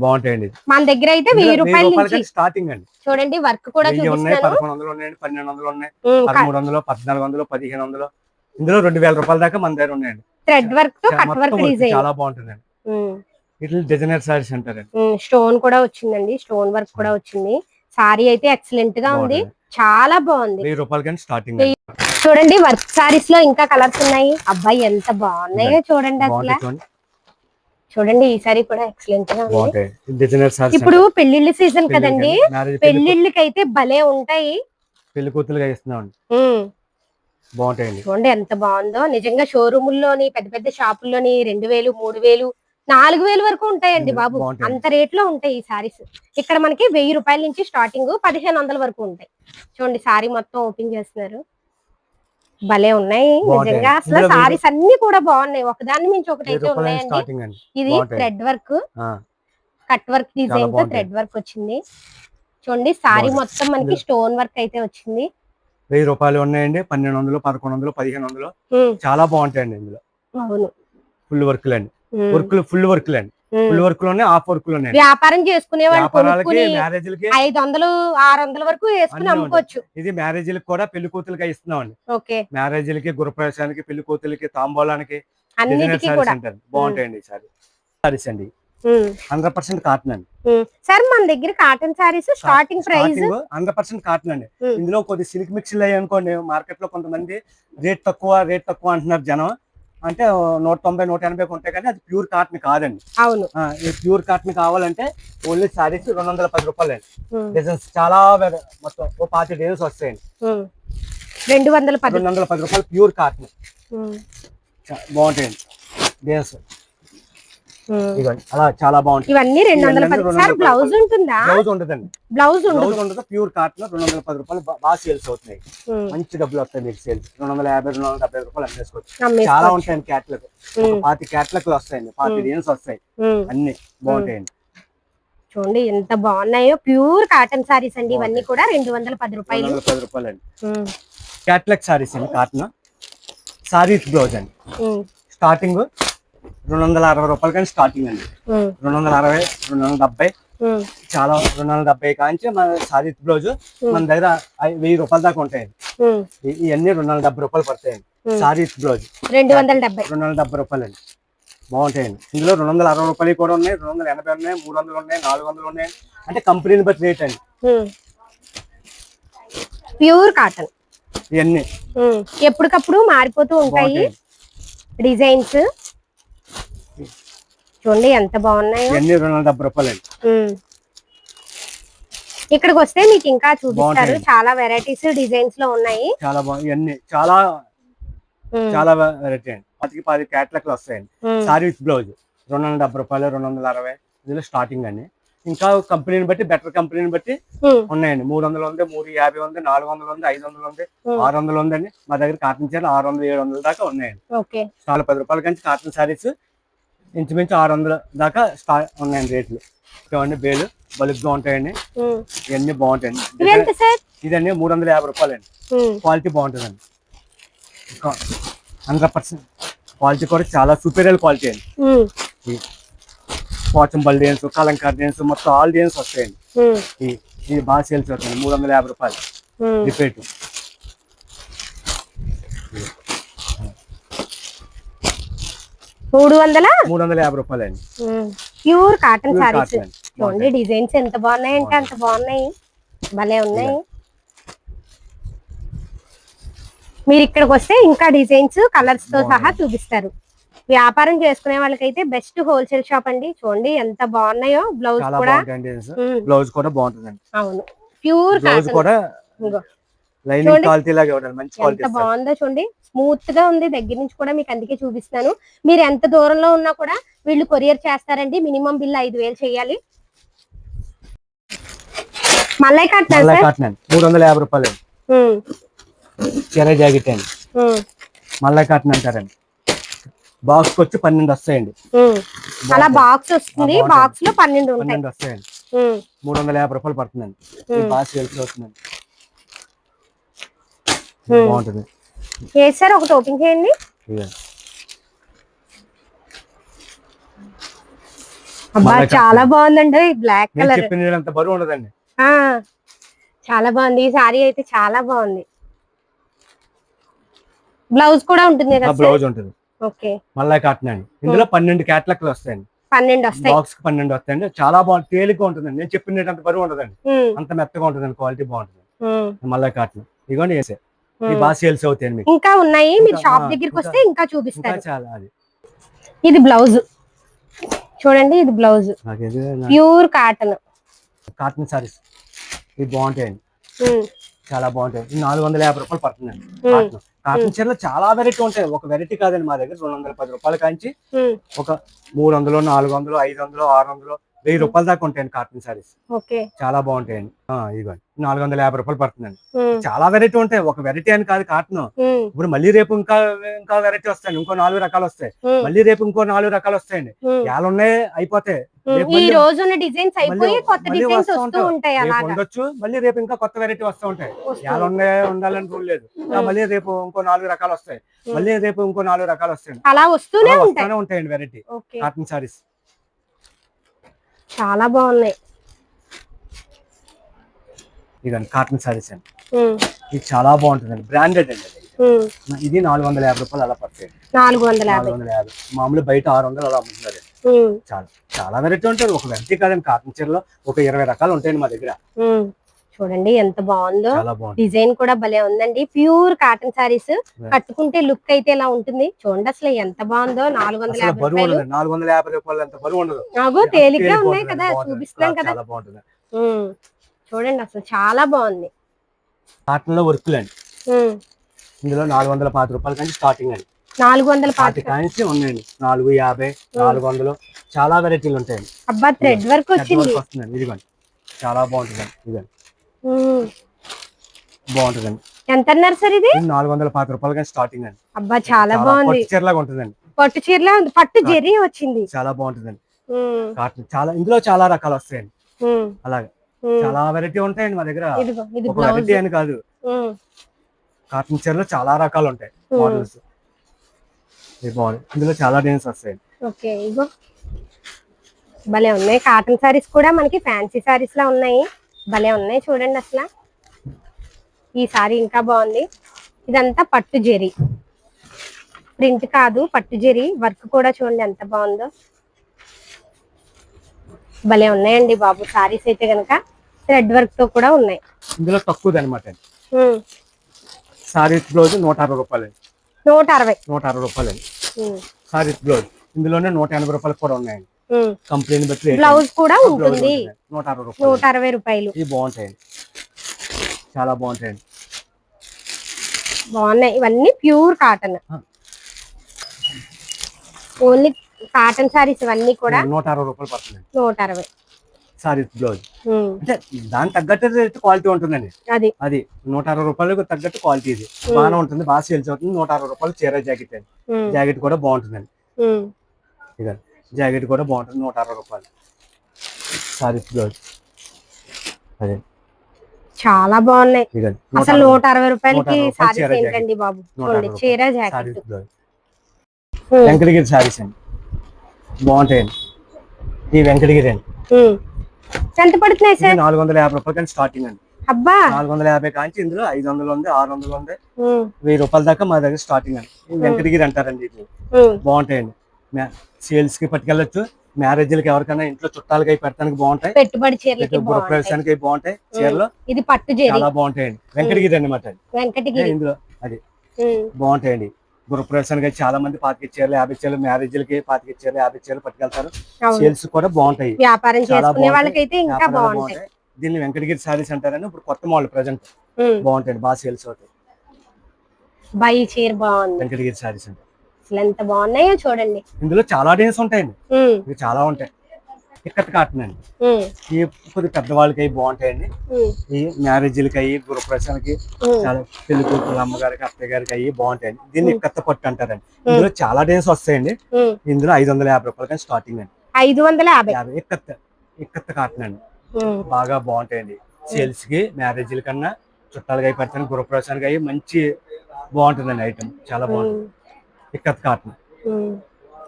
బాగుంటాయండి. మన దగ్గర అయితే 1000 రూపాయలు స్టార్టింగ్ అండి. చూడండి వర్క్ కూడా చూపిస్తాను. 1100 ఉన్నాయండి, 1200 ఉన్నాయి, 1300, 1400, 1500. ఇందులో 2000 రూపాయల దాకా మన దగ్గర ఉన్నాయండి. థ్రెడ్ వర్క్ తో కట్ వర్క్ డిజైన్ చాలా బాగుంటుందండి. ఇట్లా డిజైనర్ సారీస్ అంటారండి. స్టోన్ కూడా వచ్చిందండి, స్టోన్ వర్క్ కూడా వచ్చింది. సారీ అయితే ఎక్సలెంట్ గా ఉంది, చాలా బాగుంది. 1000 రూపాయలు కానీ స్టార్టింగ్. చూడండి వర్క్ సారీస్ లో ఇంకా కలర్స్ ఉన్నాయి. అబ్బాయి ఎంత బాగున్నాయో చూడండి అసలు. చూడండి ఈ సారీ కూడా ఎక్సలెంట్ గా ఉంది. ఇప్పుడు పెళ్లిళ్ళ సీజన్ కదండి, పెళ్లిళ్ళకి అయితే భలే ఉంటాయి. పెళ్లి కూతురుగా ఇస్తున్నామండి, బాగుంటాయండి. చూడండి ఎంత బాగుందో. నిజంగా షోరూముల్లోని పెద్ద పెద్ద షాపుల్లోని 2000, 3000, 4000 వరకు ఉంటాయండి బాబు. అంత రేట్ లో ఉంటాయి ఈ సారీస్. ఇక్కడ మనకి 1000 రూపాయల నుంచి స్టార్టింగ్ 1500 వరకు ఉంటాయి. చూడండి సారీ మొత్తం ఓపెన్ చేస్తున్నారు, భలే ఉన్నాయి నిజంగా. అసలు సారీస్ అన్ని కూడా బాగున్నాయి, ఒకదాని నుంచి ఒకటి అయితే ఉన్నాయండి. ఇది thread work, cut work design తో థ్రెడ్ వర్క్ వచ్చింది. చూడండి సారీ మొత్తం మనకి స్టోన్ వర్క్ అయితే వచ్చింది. 1000 రూపాయలు ఉన్నాయండి, 1200, 1100, 1500. చాలా బాగుంటాయండి ఇందులో. అవును, ఫుల్ వర్క్లు అండి, ఫుల్ వర్క్లు అండి. ఫుల్ వర్క్ లోనే హాఫ్ వర్క్ లోనే. వ్యాపారం చేసుకునే వ్యాపారాలకి, మ్యారేజ్లకి 500, 600 వరకు వేసుకుని అమ్ముకోవచ్చు. ఇది మ్యారేజ్లకి కూడా పెళ్లి కూతురుగా ఇస్తున్నాం అండి. మ్యారేజ్లకి, గృహప్రవేశానికి, పెళ్లి కూతురులకి, తాంబూలానికి అన్నిటికీ కూడా బాగుంటాయండి సారీస్ అండి. 100% కాటన్ అండి. సార్ మన దగ్గర cotton saris starting price 100% cotton అండి. ఇందులో కొద్ది సిల్క్ మిక్స్లు అయ్యి అనుకోండి, మార్కెట్ లో కొంతమంది రేట్ తక్కువ అంటున్నారు జనం. అంటే 190, 180 ఉంటాయి, కానీ అది ప్యూర్ కాటన్ కాదండి. అవును, ఈ ప్యూర్ కాటన్ కావాలంటే ఓన్లీ సారీస్ 210 రూపాయలు అండి. డిజైన్స్ చాలా మొత్తం 5 డిజైన్స్ వస్తాయండి. 210 రూపాయలు ప్యూర్ కాటన్ బాగుంటాయండి డిజైన్స్. అలా చాలా బాగుంటుంది. ఇవన్నీ 210. సార్ బ్లౌజ్ ఉంటుందా? బ్లౌజ్ ఉండదండి. బ్లౌజ్ ఉండదు. ప్యూర్ కాటన్ 210 రూపాయలు బాగా సేల్స్ అవుతున్నాయి. మంచి డబ్బులు వస్తాయి మీకు సేల్స్. 250, 270 రూపాయలు అమ్మేసుకోవచ్చు. చాలా ఉంటాయండి క్యాట్లాగ్. 5 క్యాట్లాగ్లు వస్తాయండి, 5 డిజైన్స్ వస్తాయి, అన్ని బాగుంటాయండి. చూడండి ఎంత బాగున్నాయో, ప్యూర్ కాటన్ సారీస్ అండి ఇవన్నీ కూడా 210 రూపాయలు. 210 రూపాయలు అండి. క్యాట్లాగ్ సారీస్ అండి, కాటన్ సారీస్ బ్లౌజ్ అండి. స్టార్టింగ్ 260 రూపాయలు కానీ స్టార్టింగ్ అండి. 260, 270, చాలా 270 కాంచి మన సారీ బ్లౌజ్ మన దగ్గర 1000 రూపాయల దాకా ఉంటాయండి. ఇవన్నీ 270 రూపాయలు పడతాయండి. సారీ బ్లౌజ్ 270 రూపాయలు అండి. బాగుంటాయండి. ఇందులో 260 రూపాయలు కూడా ఉన్నాయి, 280 ఉన్నాయి, 300 ఉన్నాయి, 400 ఉన్నాయి. అంటే కంపెనీని బట్టి రేట్ అండి. ప్యూర్ కాటన్ ఇవన్నీ ఎప్పటికప్పుడు మారిపోతూ ఉంటాయి డిజైన్స్. చూడండి ఎంత బాగున్నాయి. 270 రూపాయలండి. ఇక్కడికి వస్తే మీకు ఇంకా చూపిస్తారు, చాలా వెరైటీస్ డిజైన్స్ లో ఉన్నాయి. చాలా బాగుంది. ఇవన్నీ చాలా వెరైటీ అండి. 10 క్యాట్లాగ్లు వస్తాయండి. సారీ విత్ బ్లౌజ్ 270 రూపాయలు, 260 ఇందులో స్టార్టింగ్ అండి. ఇంకా కంపెనీని బట్టి, బెటర్ కంపెనీని బట్టి ఉన్నాయండి. 300 ఉంది, 350 ఉంది, 400 ఉంది, 500 ఉంది, 600 ఉందండి. మా దగ్గర కాటన్ చీరలు 600, 700 దాకా ఉన్నాయండి. చాలా 10 రూపాయల కంచి కాటన్ సారీస్ ఇంచుమించు 600 దాకా ఉన్నాయండి రేట్లు. చూడండి బేలు బలుగ్గా ఉంటాయండి. ఇవన్నీ బాగుంటాయండి. ఇదన్నీ 350 రూపాయలండి. క్వాలిటీ బాగుంటుందండి. 100% క్వాలిటీ కూడా చాలా సూపీరియర్ క్వాలిటీ అండి. పోచంపల్లి డిజైన్స్, కలంకారీ డిజైన్స్, మొత్తం ఆల్ డిజైన్స్ వస్తాయండి. ఇది బాగా సేల్స్ అవుతుంది. 350 రూపాయలు రిపీట్. 350 రూపాయలు అండి. Pure cotton saris. చూడండి డిజైన్స్ ఎంత బాగున్నాయంటే అంత బాగున్నాయి, భలే ఉన్నాయి. మీరు ఇక్కడికి వస్తే ఇంకా డిజైన్స్ కలర్స్ తో సహా చూపిస్తారు. వ్యాపారం చేసుకునే వాళ్ళకైతే బెస్ట్ హోల్సేల్ షాప్ అండి. చూడండి ఎంత బాగున్నాయో. బ్లౌజ్ కూడా బాగుంటుందండి. అవును, ప్యూర్ కాటన్ కూడా లైనింగ్ క్వాలిటీ లాగా ఉండాలి, మంచి క్వాలిటీ. ఎంత బాగుందో చూడండి, స్మూత్ గా ఉంది. దగ్గర నుంచి కూడా మీకు అందుకే చూపిస్తాను. మీరు ఎంత దూరంలో ఉన్నా కూడా వీళ్ళు కొరియర్ చేస్తారండి. మినిమం బిల్ 5000 చేయాలి. మల్లై కాటన్ 350 రూపాయలు. చెరై జాకెట్ అండి, మల్లై కాటన్ అంటారండి. బాక్స్ వచ్చి 12 వస్తాయండి. అలా బాక్స్ వస్తుంది, బాక్స్ లో 12 వస్తాయండి. 350 రూపాయలు పడుతుందండి. బాగా సేల్స్ అవుతుందండి. బాగుంటుంది. సార్ ఒకటి ఓపెన్ చేయండి. అబ్బా చాలా బాగుందండి. బ్లాక్ కలర్ బరువు ఉండదండి. చాలా బాగుంది. ఈ సారీ అయితే చాలా బాగుంది. బ్లౌజ్ కూడా ఉంటుంది కదా? బ్లౌజ్ ఉంటుంది. ఓకే, మల్లై కాటన్ అండి. ఇందులో 12 క్యాట్లాగ్లు వస్తాయండి. 12 వస్తాయి. బాక్స్ 12 వస్తాయండి. చాలా బాగుంది, తేలిగ్గా ఉంటుందండి. నేను చెప్పినట్టు అంత బరువు ఉండదండి, అంత మెత్తగా ఉంటుందండి. క్వాలిటీ బాగుంటుంది. మల్లై కాటన్ ఇదిగోండి. వేసే బాగా సేల్స్ అవుతాయండి. మీకు ఇంకా ఉన్నాయి, మీరు షాప్ దగ్గరికి వస్తే ఇంకా చూపిస్తారు. చాలా. అది ఇది బ్లౌజ్ చూడండి, ఇది బ్లౌజ్ ప్యూర్ కాటన్ సారీస్. ఇది బాగుంటాయండి, చాలా బాగుంటాయి. 450 రూపాయలు పడుతుందండి. కాటన్ చీరలు చాలా వెరైటీ ఉంటాయి. ఒక వెరైటీ కాదండి. మా దగ్గర 210 రూపాయల కాంచి ఒక 300, 400, 500, 600, 1000 రూపాయల దాకా ఉంటాయండి కాటన్ సారీస్. చాలా బాగుంటాయండి. ఇదిగోండి 450 రూపాయలు పడుతుందండి. చాలా వెరైటీ ఉంటాయి, ఒక వెరైటీ అని కాదు కాటన్. ఇప్పుడు మళ్ళీ రేపు ఇంకా వెరైటీ వస్తాయండి. ఇంకో 4 రకాలు వస్తాయి. మళ్ళీ రేపు ఇంకో 4 రకాలు వస్తాయండి. ఎలా ఉన్నాయి అయిపోతాయి. ఈ రోజు డిజైన్స్ అయిపోయి కొత్త డిజైన్స్ వస్తూ ఉంటాయి. ఉండొచ్చు, మళ్ళీ రేపు ఇంకా కొత్త వెరైటీ వస్తూ ఉంటాయి. ఎలా ఉండాలని రూల్ లేదు. మళ్ళీ రేపు ఇంకో 4 రకాలు వస్తాయి. మళ్ళీ రేపు ఇంకో 4 రకాలు వస్తాయి. అలా వస్తూనే ఉంటాయండి వెరైటీ కాటన్ సారీస్. చాలా బాగున్నాయి. ఇదండి కాటన్ సారీస్ అండి. ఇది చాలా బాగుంటుందండి. బ్రాండెడ్ అండి. ఇది 450 రూపాయలు అలా పడతాయి. 450 మామూలు బయట 600 అలా అమ్ముతున్నారు. చాలా చాలా వెరైటీ ఉంటాయి. ఒక వెరైటీ కాదండి, కాటన్ చీరలో ఒక 20 రకాలు ఉంటాయండి మా దగ్గర. చూడండి ఎంత బాగుందో, డిజైన్ కూడా భలే ఉందండి. ప్యూర్ కాటన్ సారీస్ కట్టుకుంటే లుక్ అయితే ఇలా ఉంటుంది. చూడండి అసలు ఎంత బాగుందో. 450 రూపాయలు. 450 రూపాయలు ఎంత బరువు ఉండదు. నాకు తేలిగ్గా ఉన్నాయి కదా, చూపిస్తున్నాం కదా. చూడండి అసలు చాలా బాగుంది. కాటన్ లో వర్క్ అండి. ఇందులో 450 రూపాయల నుంచి స్టార్టింగ్ అండి. 450 కాంచి ఉన్నాయండి. 450, 400 చాలా వెరైటీలు ఉంటాయండి. అబ్బా థ్రెడ్ వర్క్ వచ్చింది. ఇదిగోండి చాలా బాగుంటుందండి. ఇదిగోండి బాగుంటుందండి. ఎంత అన్నారు సార్ ఇది? 450 రూపాయల కానీ స్టార్టింగ్ అండి. అబ్బా చాలా బాగుంది. పట్టు చీరలాగా ఉంటుందండి. పట్టు చీరలా ఉంది, పట్టు జరీ వచ్చింది. చాలా బాగుంటుందండి. కాటన్ చాలా, ఇందులో చాలా రకాలు వస్తాయండి. అలాగే చాలా వెరైటీ ఉంటాయండి మా దగ్గర. ఒక వెరైటీ అని కాదు, కాటన్ చీరలో చాలా రకాలు ఉంటాయి మోడల్స్. ఇందులో చాలా డిజైన్స్ వస్తాయండి. ఓకే ఇగో భలే ఉన్నాయి. కాటన్ సారీస్ కూడా మనకి ఫ్యాన్సీ సారీస్ లా ఉన్నాయి. భలే ఉన్నాయి చూడండి అసలు. ఈ సారీ ఇంకా బాగుంది. ఇదంతా పట్టు జరీ, ప్రింట్ కాదు పట్టు జరీ. వర్క్ కూడా చూడండి ఎంత బాగుందో. భలే ఉన్నాయండి బాబు సారీస్ అయితే గనక. థ్రెడ్ వర్క్ తో కూడా ఉన్నాయి. ఇందులో తక్కువది అనమాట. సారీ బ్లౌజ్ 160 రూపాయలు. 160 రూపాయలు సారీ బ్లౌజ్. ఇందులోనే 180 రూపాయలు కూడా ఉన్నాయండి. కంప్లైంట్ బట్టి బ్లౌజ్ కూడా ఉంటుంది. 160 రూపాయలు. ఇవి బాగుంటాయండి, చాలా బాగుంటాయండి. బాగున్నాయి. ఇవన్నీ pure cotton, only cotton saris ఇవన్నీ కూడా. 160 రూపాయలు పడుతుంది. 160 సారీ బ్లౌజ్. అంటే దానికి తగ్గట్టు క్వాలిటీ ఉంటుందండి. అది 160 రూపాయలకు తగ్గట్టు క్వాలిటీ. ఇది బాగానే ఉంటుంది, బాగా సేల్స్ అవుతుంది. 160 రూపాయలు చీర జాకెట్ అండి. జాకెట్ కూడా బాగుంటుందండి. ఇక జాకెట్ కూడా బాగుంటుంది. 160 రూపాయలు సారీ బ్లౌజ్. అదే చాలా బాగున్నాయి అసలు. 160 రూపాయలకి సారీస్ ఏంటండి బాబు. చీర జాకెట్. వెంకటగిరి సారీస్ అండి, బాగుంటాయండి. ఈ వెంకటగిరి అండి. ఎంత పడుతున్నాయి సార్? 450 రూపాయలు కానీ స్టార్టింగ్ అండి. అబ్బా 450 కాంచి ఇందులో 500 ఉంది, 600 ఉంది, 1000 రూపాయల దాకా మా దగ్గర స్టార్టింగ్ అండి. వెంకటగిరి అంటారండి. ఇది బాగుంటాయండి. సేల్స్ కి పట్టుకెళ్ళచ్చు. మ్యారేజ్లకి ఎవరికైనా ఇంట్లో చుట్టాలకి పెడతానికి బాగుంటాయి. పెట్టుబడి చీరలకి గృహప్రవేశానికి బాగుంటాయి చీరలు. ఇది పట్టు చీర చాలా బాగుంటాయండి. వెంకటగిరి అన్నమాట. వెంకటగిరి ఇందులో అది బాగుంటాయండి. గృహప్రవేశానికి చాలా మంది 25 చీరలు, 50 చీరలు, మ్యారేజ్లకి 25 చీరలు, 50 చీరలు పట్టుకెళ్తారు. సేల్స్ కూడా బాగుంటాయి. వ్యాపారం చేసుకునే వాళ్ళకైతే ఇంకా బాగుంటాయి. దీన్ని వెంకటగిరి సారీస్ అంటారని ఇప్పుడు కొత్త మోడల్ ప్రెజెంట్ బాగుంటాయండి, బాగా సేల్స్ అవుతాయి. బై చీర బాగుంది. వెంకటగిరి సారీస్ అంటే అసలు ఎంత బాగున్నాయో చూడండి. ఇందులో చాలా డిజైన్స్ ఉంటాయండి. చాలా ఉంటాయి. ఇక్కత్ కాటన్ అండి. ఈ కొద్ది పెద్దవాళ్ళకి అవి బాగుంటాయండి. ఈ మ్యారేజ్లకి అయ్యి, గృహప్రవేశానికి, చాలా పెళ్లి కూతురు అమ్మగారికి, అత్తయ్య గారికి అయ్యి బాగుంటాయండి. దీన్ని ఇక్కత్త పట్టు అంటారండి. ఇందులో చాలా డిజైన్స్ వస్తాయండి. ఇందులో 550 రూపాయలు కానీ స్టార్టింగ్ అండి. 550 ఇక్కత్త కాటన్ అండి. బాగా బాగుంటాయండి. సేల్స్ కి, మ్యారేజ్ల కన్నా, చుట్టాలకి అయి పెడతాను, గృహప్రవేశానికి అయ్యి మంచి బాగుంటుందండి ఐటమ్. చాలా బాగుంటుంది. ఇక్కత్ కాటన్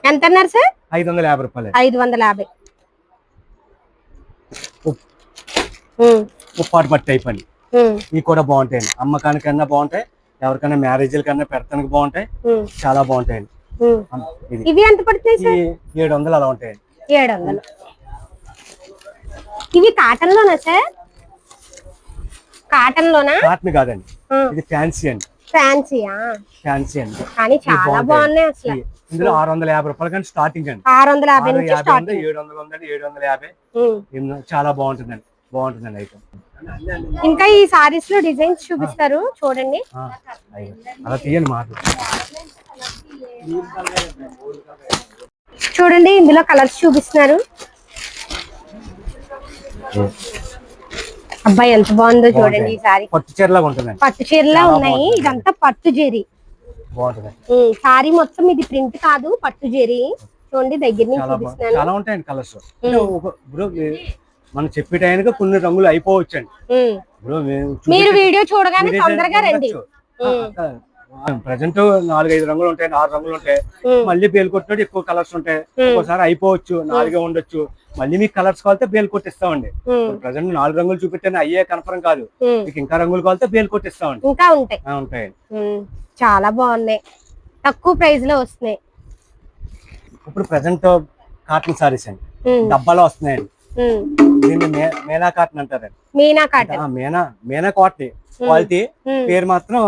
ఎంత అన్నారు సార్? 550 రూపాయలు. 550. ఉప్పాటు పట్టు టైప్ అండి. ఇవి కూడా బాగుంటాయండి. అమ్మకానికన్నా బాగుంటాయి, ఎవరికైనా మ్యారేజ్ల కన్నా పెడతానికి బాగుంటాయి. చాలా బాగుంటాయండి. ఇవి ఎంత పడుతున్నాయి సార్? 700 అలా ఉంటాయండి. 700. ఇవి కాటన్ లోనా సార్? కాటన్ లోనా? కాటన్ కాదండి, ఇది ఫ్యాన్సీ అండి. ఫ్యాన్సీ అండి. కానీ చాలా బాగున్నాయి అసలు. ఇందులో 650 రూపాయలు కానీ స్టార్టింగ్ అండి. 650 నుంచి స్టార్టింగ్. 700 ఉందండి, 750. చాలా బాగుంటుందండి, బాగుంటుందండి ఐటమ్. ఇంకా ఈ సారీస్ లో డిజైన్స్ చూపిస్తారు చూడండి. అలా తీయండి మాట. చూడండి ఇందులో కలర్స్ చూపిస్తున్నారు. అబ్బాయి ఎంత బాగుందో చూడండి. ఈ సారీ పట్టు చీరలాగా ఉంటుందండి. పట్టు చీరలా ఉన్నాయి. ఇదంతా పట్టు జరీ బాగుంటుంది. సారీ మొత్తం ఇది ప్రింట్ కాదు, పట్టు జరీ. చూడండి దగ్గర నుంచి చూపిస్తున్నాను. చాలా ఉంటాయండి కలర్స్. మనం చెప్పే టైంకి కొన్ని రంగులు అయిపోవచ్చండి. మీరు వీడియో చూడగానే తొందరగా రండి. ప్రజెంట్ 4-5 రంగులు ఉంటాయి, 6 రంగులు ఉంటాయి. మళ్ళీ బేల్ కొట్టినట్టు ఎక్కువ కలర్స్ ఉంటాయి. ఒక్కోసారి అయిపోవచ్చు, 4 ఉండొచ్చు. మళ్ళీ మీకు కలర్స్ కావాలితే బేల్ కొట్టిస్తామండి. ప్రజెంట్ 4 రంగులు చూపెట్టాను, అయ్యే కన్ఫర్మ్ కాదు. మీకు ఇంకా రంగులు కావాలితే బేల్ కొట్టిస్తామండి. ఇంకా ఉంటాయి. చాలా బాగున్నాయి, తక్కువ ప్రైస్ లో వస్తున్నాయి. ఇప్పుడు ప్రజెంట్ కాటన్ సారీస్ అండి, డబ్బాలో వస్తున్నాయండి. దీన్ని మేనా కాటన్ అంటారండి. మీనా కాటన్, మేనా కాటన్ క్వాలిటీ పేరు మాత్రం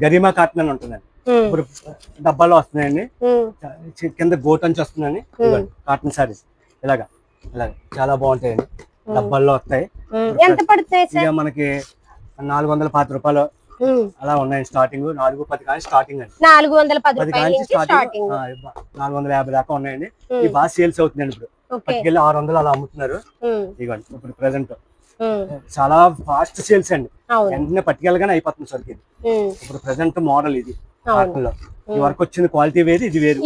గరిమా కాటన్ అని ఉంటుందండి. ఇప్పుడు డబ్బాలో వస్తున్నాయండి, కింద గోట్ అంచి వస్తుందండి. కాటన్ సారీస్ ఇలాగా చాలా బాగుంటాయండి, డబ్బాల్లో వస్తాయి. ఎంత పడుతుంది? ఇక మనకి 410 రూపాయలు అలా ఉన్నాయి స్టార్టింగ్. 410 కానీ స్టార్టింగ్ అండి. 410 కానీ స్టార్టింగ్ 450 దాకా ఉన్నాయండి. ఇవి బాగా సేల్స్ అవుతుందండి. ఇప్పుడు పట్టుకెళ్ళి 600 అలా అమ్ముతున్నారు. ఇవ్వండి ఇప్పుడు ప్రెసెంట్ చాలా ఫాస్ట్ సేల్స్ అండి, వెంటనే పట్టుకెళ్ళగానే అయిపోతుంది సరికి. ఇప్పుడు ప్రెసెంట్ మోడల్ ఇది కాటన్లో. ఈ వరకు వచ్చిన క్వాలిటీ వేరు, ఇది వేరు.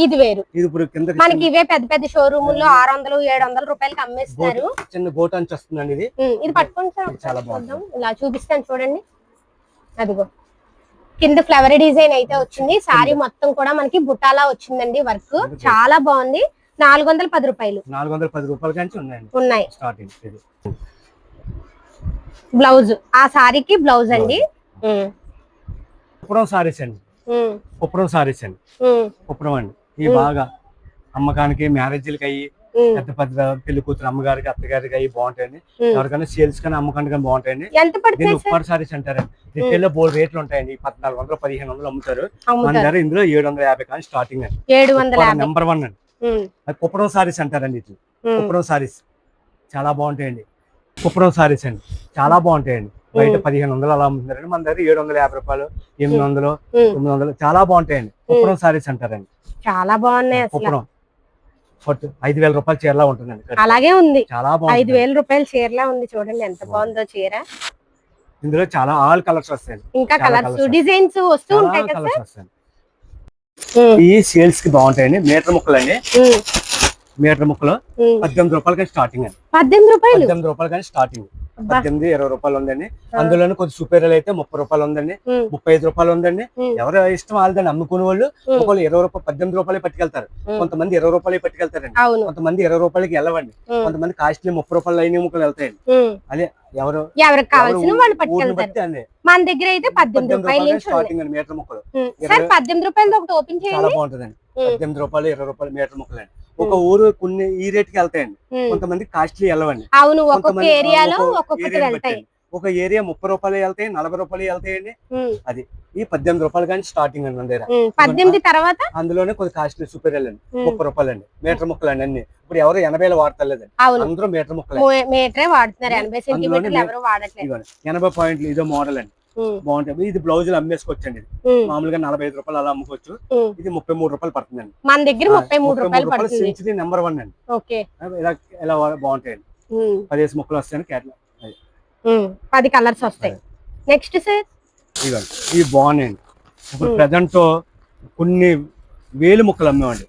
ఇది ఇప్పుడు కింద మనకి ఇవే పెద్ద పెద్ద షోరూమ్ లో 600-700 రూపాయలకి అమ్మేస్తారు. చిన్న గోట్ అంచి వస్తుందండి. ఇది పట్టుకోండి సార్, చాలా బాగుంది. ఇలా చూపిస్తాను చూడండి. అదిగో కింద ఫ్లవర్ డిజైన్ అయితే వచ్చింది. సారీ మొత్తం కూడా మనకి బుట్టాలా వచ్చిందండి, వర్క్ చాలా బాగుంది. 410 రూపాయలు. 410 రూపాయల నుంచి ఉన్నాయి స్టార్టింగ్. బ్లౌజ్, ఆ సారీకి బ్లౌజ్ అండి. కుప్పరం సారీస్ అండి, కుప్పరం సారీస్ అండి. కుప్పరం అండి, ఇవి బాగా అమ్మకానికి, మ్యారేజ్లకి అయ్యి, పెద్ద పెద్ద పెళ్లి కూతురు అమ్మగారికి, అత్తగారికి అయ్యి బాగుంటాయండి. ఎవరికైనా సేల్స్ కానీ అమ్మకానికి కానీ బాగుంటాయండి. దీన్ని ఉప్పాడు సారీస్ అంటారండి. రిటైల్ లో బోర్డు రేట్లు ఉంటాయండి. 1400-1500 అమ్ముతారు. మన దగ్గర ఇందులో 750 కానీ స్టార్టింగ్ అండి. నెంబర్ 1 అండి. అది కుప్పడం సారీస్ అంటారండి. ఇది కుప్పడం సారీస్ చాలా బాగుంటాయండి. కుప్పడం సారీస్ అండి చాలా బాగుంటాయండి. బయట 1500 అలా అమ్ముతున్నారండి. మన దగ్గర 750 రూపాయలు, 800, 900 చాలా బాగుంటాయండి. కుప్పడం సారీస్ అంటారండి. చాలా బాగున్నాయి. కుప్పడం 5000 రూపాయల చీరలా ఉంటుందండి. అలాగే ఉంది, చాలా బాగుంది. 5000 రూపాయల చీరలా ఉంది. చూడండి ఎంత బాగుందో చీర. ఇందులో చాలా ఆల్ కలర్స్ వస్తాయండి, ఇంకా కలర్స్ డిజైన్స్ వస్తూ ఉంటాయి కదా సార్. ఈ సేల్స్ కి బాగుంటాయండి. మీటర్ ముక్కలు అండి, మీటర్ ముక్కలు 18 రూపాయలు కానీ స్టార్టింగ్ అండి. 18 రూపాయలు కానీ స్టార్టింగ్. 18-20 రూపాయలు ఉందండి. అందులోనే కొద్ది సూపీరియల్ అయితే 30 రూపాయలు ఉందండి, 35 రూపాయలు ఉందండి. ఎవరు ఇష్టం వాళ్ళదండి. అమ్ముకునే వాళ్ళు ఒకళ్ళు 20 రూపాయలు 18 రూపాయలు పట్టుకెళ్తారు, కొంతమంది 20 రూపాయలు పట్టుకెళ్తారండి, కొంతమంది 20 రూపాయలకి వెళ్ళవండి, కొంతమంది కాస్ట్లీ 30 రూపాయలు అయిన ముక్కలు వెళ్తాయండి. అదే ఎవరికి కావాల్సిన వాళ్ళు పట్టుకెళ్తారు. మన దగ్గర అయితే 18 రూపాయలు స్టార్టింగ్ అండి. మీటర్ ముక్కలు 18 రూపాయలు ఒకటి ఓపెన్ చేయండి, చాలా బాగుంటుందండి. 18 రూపాయలు 20 రూపాయలు మీటర్ ముక్కలు అండి. ఒక ఊరు కొన్ని ఈ రేట్ కి వెళ్తాయండి, కొంతమంది కాస్ట్లీ వెళ్ళవండి. ఒక్కొక్క ఏరియాలో ఒక్కొక్కటి వెళ్తాయి. ఒక ఏరియా 30 రూపాయలు వెళ్తాయి, 40 రూపాయలు వెళ్తాయండి. అది ఈ 18 రూపాయలు కానీ స్టార్టింగ్ అండి మన దగ్గర. 18 తర్వాత అందులోనే కొద్ది కాస్ట్లీ సూపీరియల్ అండి, 30 రూపాయలు అండి. మీటర్ ముక్కలు అండి అన్ని. ఇప్పుడు ఎవరు 80 వాడతలేదండి, అందరూ మీటర్ ముక్కలు వాడుతున్నారు. 80 సెంటీమీటర్లు ఎవరు వాడట్లేదు. 80 పాయింట్లు ఇదో మోడల్ అండి, బాగుంటాయి. ఇది బ్లౌజులు అమ్మేసుకోవచ్చండి. మామూలుగా 45 రూపాయలు అలా అమ్ముకోవచ్చు. ఇది 33 రూపాయలు పడుతుందండి. మన దగ్గర 33 రూపాయలు నెంబర్ 1 అండి. ఇలా బాగుంటాయండి. 10 ముక్కలు వస్తాయండి. క్యాట్లాగ్ 10 కలర్స్ వస్తాయి. నెక్స్ట్ సార్ ఇవి బాగున్నాయండి. ఇప్పుడు ప్రజెంట్ కొన్ని వేలు ముక్కలు అమ్మేవండి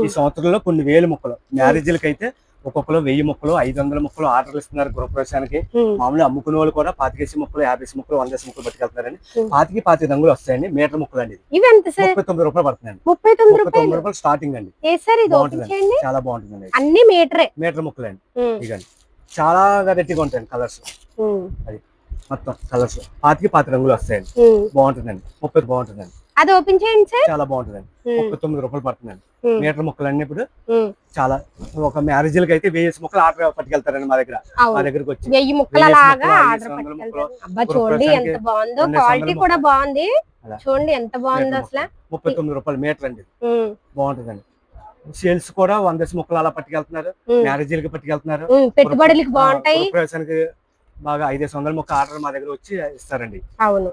ఈ సంవత్సరంలో. కొన్ని వేలు ముక్కలు మ్యారేజ్లకి అయితే ఒక్కొక్కరు 1000 ముక్కలు, 500 ముక్కలు ఆర్డర్లు ఇస్తున్నారు గృహప్రవేశానికి. మామూలుగా అమ్ముకునే వాళ్ళు కూడా 25 ముక్కలు, 50 ముక్కలు, 100 ముక్కలు పట్టుకెళ్తున్నారండి. 25 రంగులు వస్తాయండి. మీటర్ ముక్కలు అండి. 39 రూపాయలు పడుతుందండి. 39 రూపాయలు స్టార్టింగ్ అండి. చాలా బాగుంటుందండి. అన్ని మీటర్ ముక్కలు అండి. ఇదండి చాలా వెరైటీగా ఉంటాయండి కలర్స్. అది మొత్తం కలర్స్ 25 రంగులు వస్తాయండి. బాగుంటుందండి. 30 బాగుంటుందండి. అది ఓపెన్ చేయండి సార్, చాలా బాగుంటుందండి. 39 రూపాయలు పడుతుందండి. మీటర్ ముక్కలు అన్ని. ఇప్పుడు చాలా ఒక మ్యారేజ్లకి అయితే 1000 ముక్కలు ఆర్డర్ పట్టుకెళ్తారండి మా దగ్గర. మా దగ్గరికి వచ్చి 1000 ముక్కల లాగా ఆర్డర్ పట్టుకెళ్తారు. అబ్బా చూడండి ఎంత బాగుందో, క్వాలిటీ కూడా బాగుంది. చూడండి ఎంత బాగుందో అసలు. 39 రూపాయలు మీటర్ అండి. బాగుంటుందండి. సేల్స్ కూడా 100 ముక్కలు అలా పట్టుకెళ్తున్నారు, మ్యారేజ్లకి పట్టుకెళ్తున్నారు. పెట్టుబడులకి బాగుంటాయి. ప్రవేశానికి బాగా 500 ముక్క ఆర్డర్ మా దగ్గర వచ్చి ఇస్తారండి. అవును.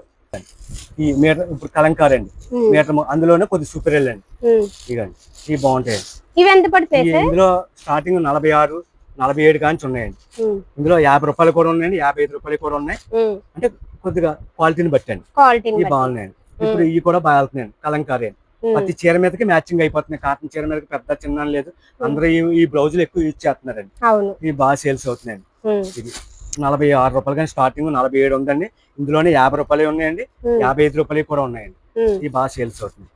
ఈ మీటర్ ఇప్పుడు కలంకారీ అండి. మీటర్ అందులోనే కొద్ది సూపీరియల్ అండి. ఇదండి ఇవి బాగుంటాయి. ఇవి ఎంత పడతాయి? ఇందులో స్టార్టింగ్ 46, 47 కాంచి ఉన్నాయండి. ఇందులో 50 రూపాయలు కూడా ఉన్నాయండి, 55 రూపాయలు కూడా ఉన్నాయి. అంటే కొద్దిగా క్వాలిటీని బట్టి అండి. ఇవి బాగున్నాయండి. ఇప్పుడు ఇవి కూడా బాగా వెళ్తున్నాయండి. కలంకారీ అండి. ప్రతి చీర మీదకి మ్యాచింగ్ అయిపోతున్నాయి. కాటన్ చీర మీదకి పెద్ద చిన్న లేదు, అందరూ ఈ బ్లౌజులు ఎక్కువ యూజ్ చేస్తున్నారండి. ఇవి బాగా సేల్స్ అవుతున్నాయండి. ఇది 46 రూపాయలు కానీ స్టార్టింగ్ 47 ఉందండి. ఇందులోనే 50 రూపాయలు ఉన్నాయండి, 55 రూపాయలు కూడా ఉన్నాయండి. ఇది బాగా సేల్స్ అవుతుంది.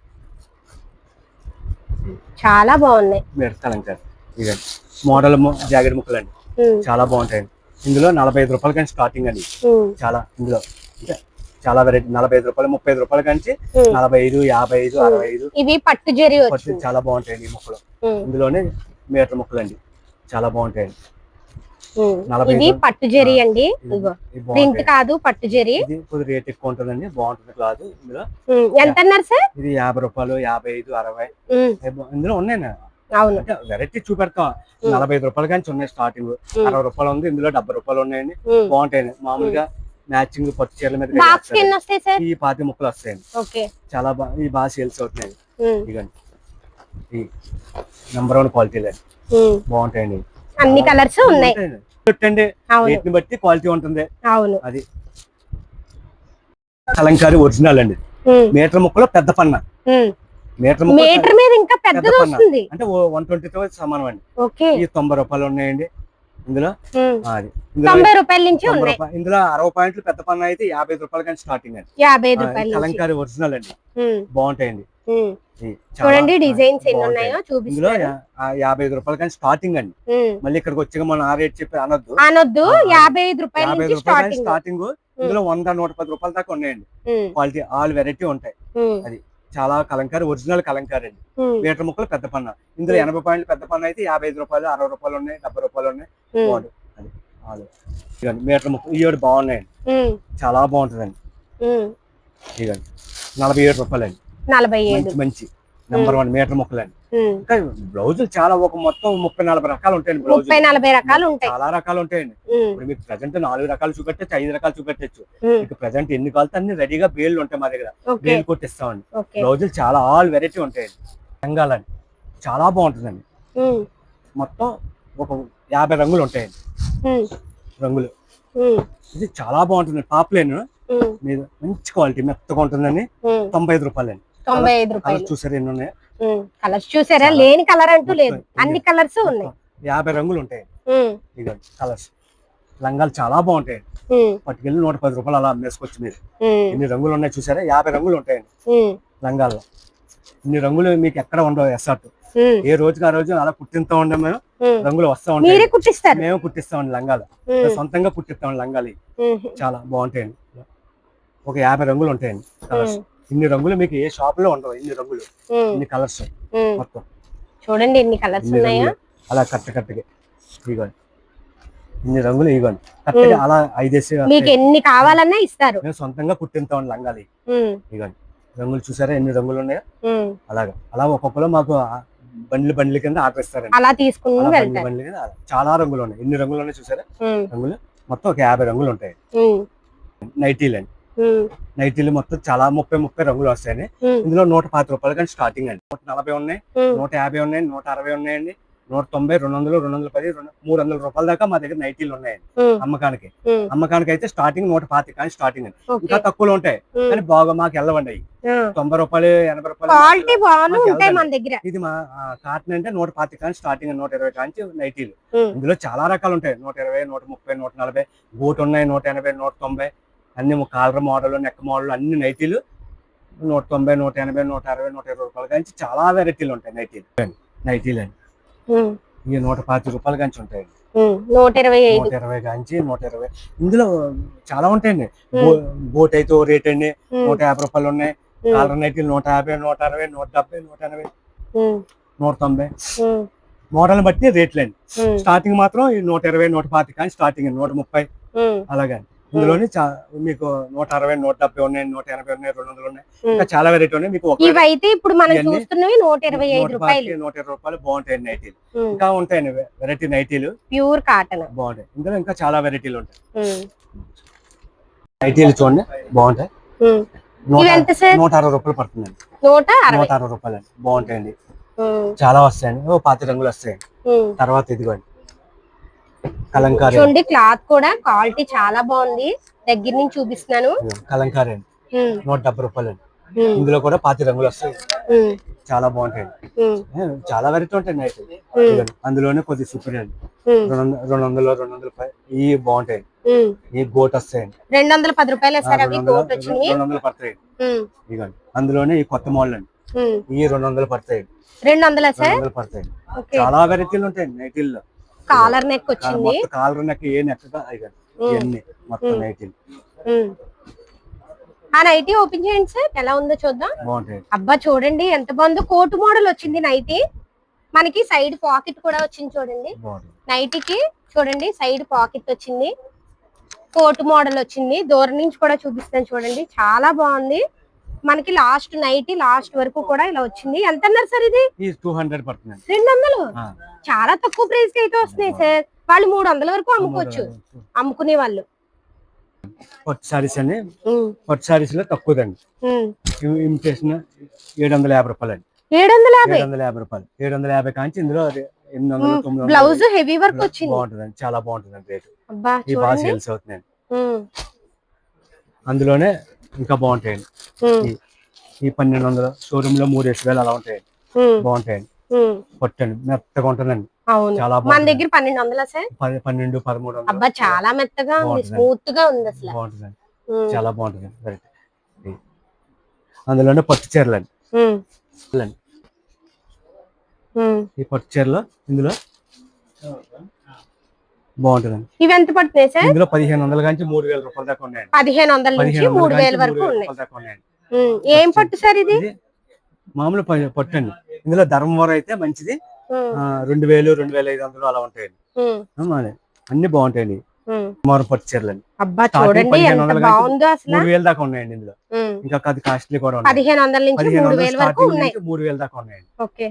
చాలా బాగున్నాయి. కలంకారీ ఇదండి మోడల్ జాకెట్ ముక్కలు అండి, చాలా బాగుంటాయండి. ఇందులో 45 రూపాయలు కానీ స్టార్టింగ్ అండి. చాలా ఇందులో చాలా వెరైటీ 45 రూపాయలు, 35 రూపాయల కంచి 45, 55, 65. ఇవి పట్టు జరీ చాలా బాగుంటాయండి ఈ ముక్కలు. ఇందులోనే మీటర్ ముక్కలు అండి, చాలా బాగుంటాయండి. ఇది పట్టు జరీ అండి, ప్రింట్ కాదు పట్టు జరీ. ఇది కొద్ది రేట్ ఎక్కువ ఉంటుందండి, బాగుంటుంది క్లాత్. ఇందులో ఎంత అన్నారు సార్? ఇది 50 రూపాయలు, 55, 60 ఇందులో ఉన్నాయి. అవును, వెరైటీ చూపెడతాం. 45 రూపాయల కంచి ఉన్నాయి స్టార్టింగ్, 60 రూపాయలు ఉంది, ఇందులో 70 రూపాయలు ఉన్నాయండి. బాగుంటాయండి. మామూలుగా మ్యాచింగ్ పట్టు చీరల మీద ఈ 25 ముక్కలు వస్తాయండి. చాలా బాగా సేల్స్ అవుతున్నాయి. ఇదిగండి ఈ నెంబర్ 1 క్వాలిటీ బాగుంటాయండి. అన్ని కలర్స్ ఉన్నాయి. రేట్ని బట్టి క్వాలిటీ ఉంటుంది. అవును, అది కలంకారీ ఒరిజినల్ అండి. మీటర్ ముక్కలో పెద్ద పన్న, మీటర్ మీద ఇంకా పెద్దది వస్తుంది అంటే 120తో సమానం అండి. ఈ 90 రూపాయలు ఉన్నాయండి. ఇందులో 90 రూపాయల నుంచి ఉన్నాయి. ఇందులో 60 పాయింట్లు పెద్ద పన్న అయితే 55 రూపాయలు కానీ స్టార్టింగ్ అండి. 55 రూపాయలు కలంకారీ ఒరిజినల్ అండి, బాగుంటాయండి. చూడండి డిజైన్స్ ఎన్ని ఉన్నాయో ఇందులో 55 రూపాయలు కానీ స్టార్టింగ్ అండి. మళ్ళీ ఇక్కడికి వచ్చాక మనం ఆ రేట్ చెప్పి అనొద్దు. 55 రూపాయలు స్టార్టింగ్. ఇందులో 100, 110 రూపాయల దాకా ఉన్నాయండి. క్వాలిటీ ఆల్ వెరైటీ ఉంటాయి. అది చాలా కలంకారీ ఒరిజినల్ కలంకారీ అండి. మీటర్ ముక్కలు పెద్ద పన్న. ఇందులో 80 పాయింట్లు పెద్ద పన్న అయితే 55 రూపాయలు, 60 రూపాయలు ఉన్నాయి, 70 రూపాయలు ఉన్నాయి. అది మీటర్ ముక్కలు ఇవి బాగున్నాయండి, చాలా బాగుంటుందండి. ఇదండి 47 రూపాయలండి. 47 మంచి నెంబర్ 1 మీటర్ ముక్కలండి. ఇంకా బ్లౌజులు చాలా మొత్తం 30-40 రకాలు ఉంటాయండి. 30-40 రకాలు ఉంటాయి, చాలా రకాలు ఉంటాయండి. ఇప్పుడు మీకు ప్రజెంట్ 4 రకాలు చూపెట్టచ్చు, 5 రకాలు చూపెట్టచ్చు. మీకు ప్రజెంట్ ఎన్ని కావాలితే అన్ని రెడీగా బేళ్ళు ఉంటాయి మా దగ్గర, బేలు కొట్టిస్తామండి. బ్లౌజులు చాలా ఆల్ వెరైటీ ఉంటాయండి. రంగాలండి చాలా బాగుంటుందండి. మొత్తం ఒక 50 రంగులు ఉంటాయండి. రంగులు ఇది చాలా బాగుంటుంది. పాప్లైన్ మీద మంచి క్వాలిటీ మెత్తగా ఉంటుందండి. 95 రూపాయలండి. 95 రూపాయలు. చూసారా ఎన్ని ఉన్నాయి కలర్స్? చూసారా, లేని కలర్ అంటూ లేదు, అన్ని కలర్స్ ఉన్నాయి. 50 రంగులు ఉంటాయి. ఇక కలర్స్ లంగాలు చాలా బాగుంటాయి. పట్టుకెళ్ళి 110 రూపాయలు అలా అమ్మేసుకోవచ్చు మీరు. ఎన్ని రంగులు ఉన్నాయి చూసారా, 50 రంగులు ఉంటాయండి లంగాల్లో. ఇన్ని రంగులు మీకు ఎక్కడ ఉండవు. ఎస్ఆర్ట్ ఏ రోజుకి ఆ రోజు అలా కుట్టిస్తా ఉండే మేము, రంగులు వస్తా ఉంటాయి. మేము కుట్టిస్తామండి లంగాలు, సొంతంగా కుట్టిస్తామండి లంగాలు. చాలా బాగుంటాయండి. ఒక 50 రంగులు ఉంటాయండి కలర్స్. ఇన్ని రంగులు మీకు ఏ షాప్ లో ఉండవు. ఇన్ని రంగులు, ఇన్ని కలర్స్ మొత్తం చూడండి ఎన్ని కలర్స్ ఉన్నాయో. అలా కట్టగా ఇవ్వండి, ఇన్ని రంగులు ఇవ్వండి కట్టగా. అలా 5 మీకు ఎన్ని కావాలన్నా ఇస్తారు. మేము సొంతంగా కుట్టిస్తామండి లంగాలు. ఇవ్వండి రంగులు చూసారా ఎన్ని రంగులు ఉన్నాయో. అలాగా అలా ఒక్కొక్కరు మాకు బండ్ల కింద ఆర్డర్ ఇస్తారండి. అలా తీసుకుని బండ్ల కింద చాలా రంగులు ఉన్నాయి. ఎన్ని రంగులు ఉన్నాయి చూసారా రంగులు. మొత్తం ఒక 50 రంగులు ఉంటాయి. నైటీలు అండి, నైటీలు మొత్తం చాలా 30 రంగులు వస్తాయండి. ఇందులో 120 రూపాయలు కానీ స్టార్టింగ్ అండి. 140 ఉన్నాయి, 150 ఉన్నాయి, 160 ఉన్నాయండి, 190, 200, 210, 300 రూపాయల దాకా మా దగ్గర నైటీలు ఉన్నాయండి అమ్మకానికి అయితే స్టార్టింగ్ 125 కానీ స్టార్టింగ్ అండి. ఇంకా తక్కువలో ఉంటాయి కానీ బాగా మాకు వెళ్ళవండి. 90 రూపాయలు, 80 రూపాయలు. ఇది మా కాటన్ అంటే 125 కానీ స్టార్టింగ్, 120 కానీ నైటీలు. ఇందులో చాలా రకాలు ఉంటాయి. 120, 130, 140 బూట్ ఉన్నాయి, 180, 190 అన్ని కాలర్ మోడల్, నెక్ మోడల్ అన్ని నైటీలు 190, 180, 160, 120 రూపాయల కానీ చాలా వెరైటీలు ఉంటాయి నైటీలు అండి. ఇక 125 రూపాయల కంచి ఉంటాయండి. 120 కాంచి 120. ఇందులో చాలా ఉంటాయండి. బోట్ అయితే ఓ రేట్ అండి, 150 రూపాయలు ఉన్నాయి. కాలర్ నైటీలు 150, 160, 170, 180, 190 మోడల్ బట్టి రేట్లు అండి. స్టార్టింగ్ మాత్రం 120, 125 కానీ స్టార్టింగ్ 130 అలాగే. ఇందులోని మీకు 160, 170 ఉన్నాయి, 180 ఉన్నాయి, 200 ఉన్నాయి. ఇంకా చాలా వెరైటీ ఉన్నాయి. మీకు ఇవైతే ఇప్పుడు మనం చూస్తున్నవి 125 రూపాయలు. 120 రూపాయలు బాగుంటాయి నైటీలు. ఇంకా ఉంటాయండి వెరైటీ నైటీలు, ప్యూర్ కాటన్ బాగుంటాయి. ఇందులో ఇంకా చాలా వెరైటీలు ఉంటాయి. నైటీలు చూడండి బాగుంటాయి. 160 రూపాయలు పడుతుందండి. 160 రూపాయలు అండి, బాగుంటాయండి. చాలా వస్తాయండి. 25 రంగులు వస్తాయండి. తర్వాత ఇదిగోండి కలంకారీ చూడండి, క్లాత్ కూడా క్వాలిటీ చాలా బాగుంది. దగ్గర నుంచి చూపిస్తున్నాను. కలంకారీ అండి 170 రూపాయలు అండి. ఇందులో కూడా 25 రంగులు వస్తాయి, చాలా బాగుంటాయి. చాలా వెరైటీ ఉంటాయి నైట్. అందులోనే కొద్ది సూపర్ 200 200 ఈ బాగుంటాయి. ఈ గోట్ వస్తాయండి 210 రూపాయలు 200 పడతాయి. ఇదిగోండి అందులోనే ఈ కొత్త మోడల్ అండి, ఈ 200 పడతాయి. 200 పడతాయి. చాలా వెరైటీలు ఉంటాయి నైటీల్లో. కాలర్ నెక్ వచ్చింది, కాలర్ నెక్ ఏ నెక్ ఇవన్నీ మొత్తం నైటీలు. ఆ నైటీ ఓపెన్ చేయండి సార్, ఎలా ఉందో చూద్దాం. బాగుంటాయి. అబ్బా చూడండి ఎంత బాగుందో, కోట్ మోడల్ వచ్చింది నైటీ. మనకి సైడ్ పాకెట్ కూడా వచ్చింది చూడండి. నైటీకి చూడండి సైడ్ పాకెట్ వచ్చింది, కోట్ మోడల్ వచ్చింది. దూరం నుంచి కూడా చూపిస్తాను చూడండి, చాలా బాగుంది. మనకి లాస్ట్ నైటీ లాస్ట్ వరకు కూడా ఇలా వచ్చింది. ఎంత అన్నారు సార్ ఇది? 200 పడుతుంది. 200 చాలా తక్కువ ప్రైస్ కి అయితే వస్తున్నాయి సార్. వాళ్ళు 300 వరకు అమ్ముకోవచ్చు, అమ్ముకునే వాళ్ళు. పట్టు సారీస్ అని, పట్టు సారీస్ లో తక్కువదండి. ఇమిటేషన్ 750 రూపాయలు అండి. 750 రూపాయలు. 750 కాంచి ఇందులో 800 900. బ్లౌజ్ హెవీ వర్క్ వచ్చింది, బాగుంటుందండి, చాలా బాగుంటుందండి రేటు. ఈ బాగా సేల్స్ అవుతున్నాయండి. అందులోనే ఇంకా బాగుంటాయండి. ఈ 1200 షోరూమ్ లో 3000 అలా ఉంటాయండి, బాగుంటాయండి. పట్టండి మెత్తగా ఉంటుందండి, చాలా మన దగ్గర 1200 సార్. 12 1300. అబ్బా చాలా మెత్తగా ఉంది, స్మూత్ గా ఉంది అసలు, బాగుంటుందండి, చాలా బాగుంటుంది. అందులోనే పట్టు చీరలు అండి. ఈ పట్టు చీరలో ఇందులో బాగుంటుందండి. ఇవి ఎంత పడుతున్నాయి సార్? ఇందులో 1500 నుంచి 3000 రూపాయల దాకా ఉన్నాయండి. 1500 నుంచి 3000 వరకు ఉన్నాయి. ఏం పట్టు సార్ ఇది? మామూలు పట్టు అండి. ఇందులో ధర్మవరం అయితే మంచిది 2000 2500 అలా ఉంటాయండి. అన్ని బాగుంటాయండి ధర్మవరం పట్టు చీరలండి. అబ్బా చూడండి ఎంత బాగుందో అసలు. 3000 దాకా ఉన్నాయండి ఇందులో. ఇంకా అది కాస్ట్లీ కూడా ఉన్నాయి. 1500 నుంచి 3000 వరకు ఉన్నాయి. 3000 దాకా ఉన్నాయండి. ఓకే.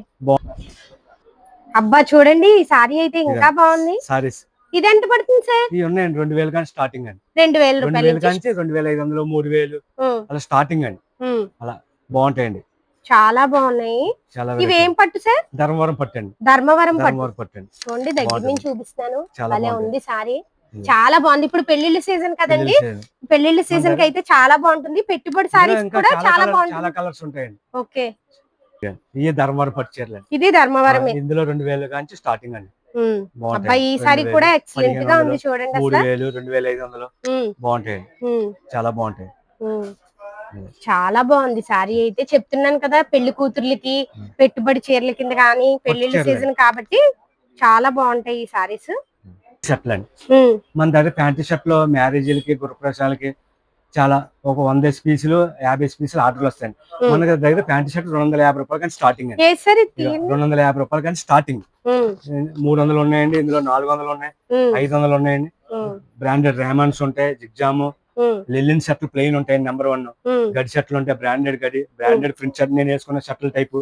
అబ్బా చూడండి ఈ సారీ అయితే ఇంకా బాగుంది. సారీస్ ఇది ఎంత పడుతుంది సార్? ఇవి ఉన్నాయండి 2000 కానీ స్టార్టింగ్ అండి. 2000 రూపాయలు నుంచి 2500 3000 అలా స్టార్టింగ్ అండి. అలా బాగుంటాయండి, చాలా బాగున్నాయి. ఇవి ఏం పట్టు సార్? ధర్మవరం పట్టు అండి. ధర్మవరం పట్టు అండి. చూడండి దగ్గర నుంచి చూపిస్తాను, భలే ఉంది సారీ, చాలా బాగుంది. ఇప్పుడు పెళ్లిళ్ళ సీజన్ కదండి, పెళ్లిళ్ళ సీజన్ కి అయితే చాలా బాగుంటుంది. పెట్టుబడి సారీస్ కూడా చాలా బాగుంటుంది, చాలా కలర్స్ ఉంటాయండి. ఓకే. ఇది ధర్మవరం పట్టు చీరలు. ఇది ధర్మవరం. ఇందులో 2000 నుంచి స్టార్టింగ్ అండి. అబ్బాయి ఈ సారీ కూడా ఎక్సలెంట్ గా ఉంది చూడండి. 3000 2500 బాగుంటాయి, చాలా బాగుంటాయి. చాలా బాగుంది సారీ అయితే, చెప్తున్నాను కదా పెళ్లి కూతుర్లకి పెట్టుబడి చీరల కింద కానీ పెళ్లిళ్ళ సీజన్ కాబట్టి చాలా బాగుంటాయి ఈ సారీస్. షర్ట్లు అండి మన దగ్గర, ప్యాంటీ షర్ట్ లో మ్యారేజ్లకి గృహప్రవేశాలకి చాలా ఒక 100 పీసులు 50 పీసులు ఆర్డర్లు వస్తాయండి. మన దగ్గర ప్యాంటీ షర్ట్ 250 రూపాయలు కానీ స్టార్టింగ్ అండి. 250 రూపాయలు కానీ స్టార్టింగ్. 300 ఉన్నాయండి, ఇందులో 400 ఉన్నాయి, 500 ఉన్నాయండి. బ్రాండెడ్ రేమాన్స్ ఉంటాయి, జిగ్జాము, లిలిన్ షర్ట్లు ప్లెయిన్ ఉంటాయి నెంబర్ 1. గడి షర్ట్లు ఉంటాయి, బ్రాండెడ్ గడి, బ్రాండెడ్ ప్రింట్ షర్ట్ నేను వేసుకున్న షర్ట్ల టైపు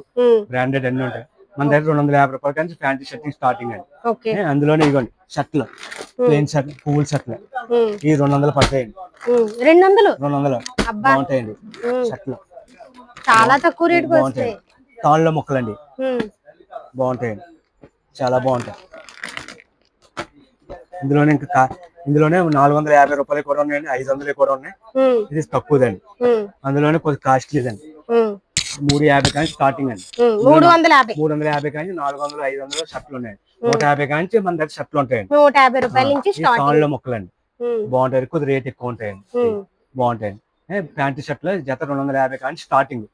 బ్రాండెడ్ అన్ని ఉంటాయి. మన దగ్గర 250 రూపాయలు కానీ ప్యాంటీ షర్ట్ స్టార్టింగ్ అండి. అందులోనే ఇవ్వండి షర్ట్లు, ప్లెయిన్ షర్ట్, పువ్వుల షర్ట్లు ఈ 200 పడతాయండి. 200 బాగుంటాయండి షర్ట్లు, చాలా తక్కువ రేట్ బాగుంటాయి. తాళ్ళ మొక్కలండి బాగుంటాయండి, చాలా బాగుంటాయి. ఇందులోనే ఇంకా ఇందులోనే 450 రూపాయలు కూడా ఉన్నాయండి, 500 కూడా ఉన్నాయి. ఇది తక్కువదండి, అందులోనే కొద్ది కాస్ట్లీదండి. 350 కానీ స్టార్టింగ్ అండి. 350 కానీ 400 500 షర్ట్లు ఉన్నాయి. 150 కానీ మన దగ్గర షర్ట్లు ఉంటాయండి. 150 రూపాయల నుంచి తాళ్ళ మొక్కలండి బాగుంటాయి, కొద్ది రేట్ ఎక్కువ ఉంటాయండి, బాగుంటాయండి. ప్యాంటీ షర్ట్ లో జత 250 కానీ స్టార్టింగ్.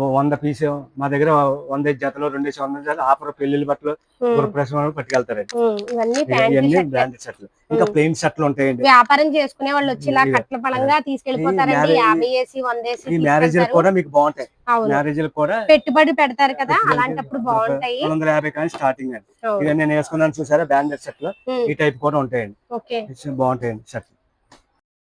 100 పీసు మా దగ్గర 100 జతలు 200 ఆఫర్ పెళ్లిళ్ళ బట్టలు గృహప్రవేశం పట్టుకెళ్తారండి. ఇవన్నీ బ్రాండెడ్ షర్ట్లు. ఇంకా ప్లెయిన్ షర్ట్లు ఉంటాయండి, వ్యాపారం చేసుకునే వాళ్ళు వచ్చి ఇలా కట్ల పలంగా తీసుకెళ్లిపోతారండి. 50 వేసి 100 వేసి ఈ మ్యారేజ్ కూడా మీకు బాగుంటాయి. మ్యారేజ్ కూడా పెట్టుబడి పెడతారు కదా, అలాంటప్పుడు బాగుంటాయి. 250 కానీ స్టార్టింగ్ అండి. ఇవన్నీ నేను వేసుకున్నాను చూసారా బ్రాండెడ్ షర్ట్లు, ఈ టైప్ కూడా ఉంటాయండి, బాగుంటాయండి షర్ట్లు.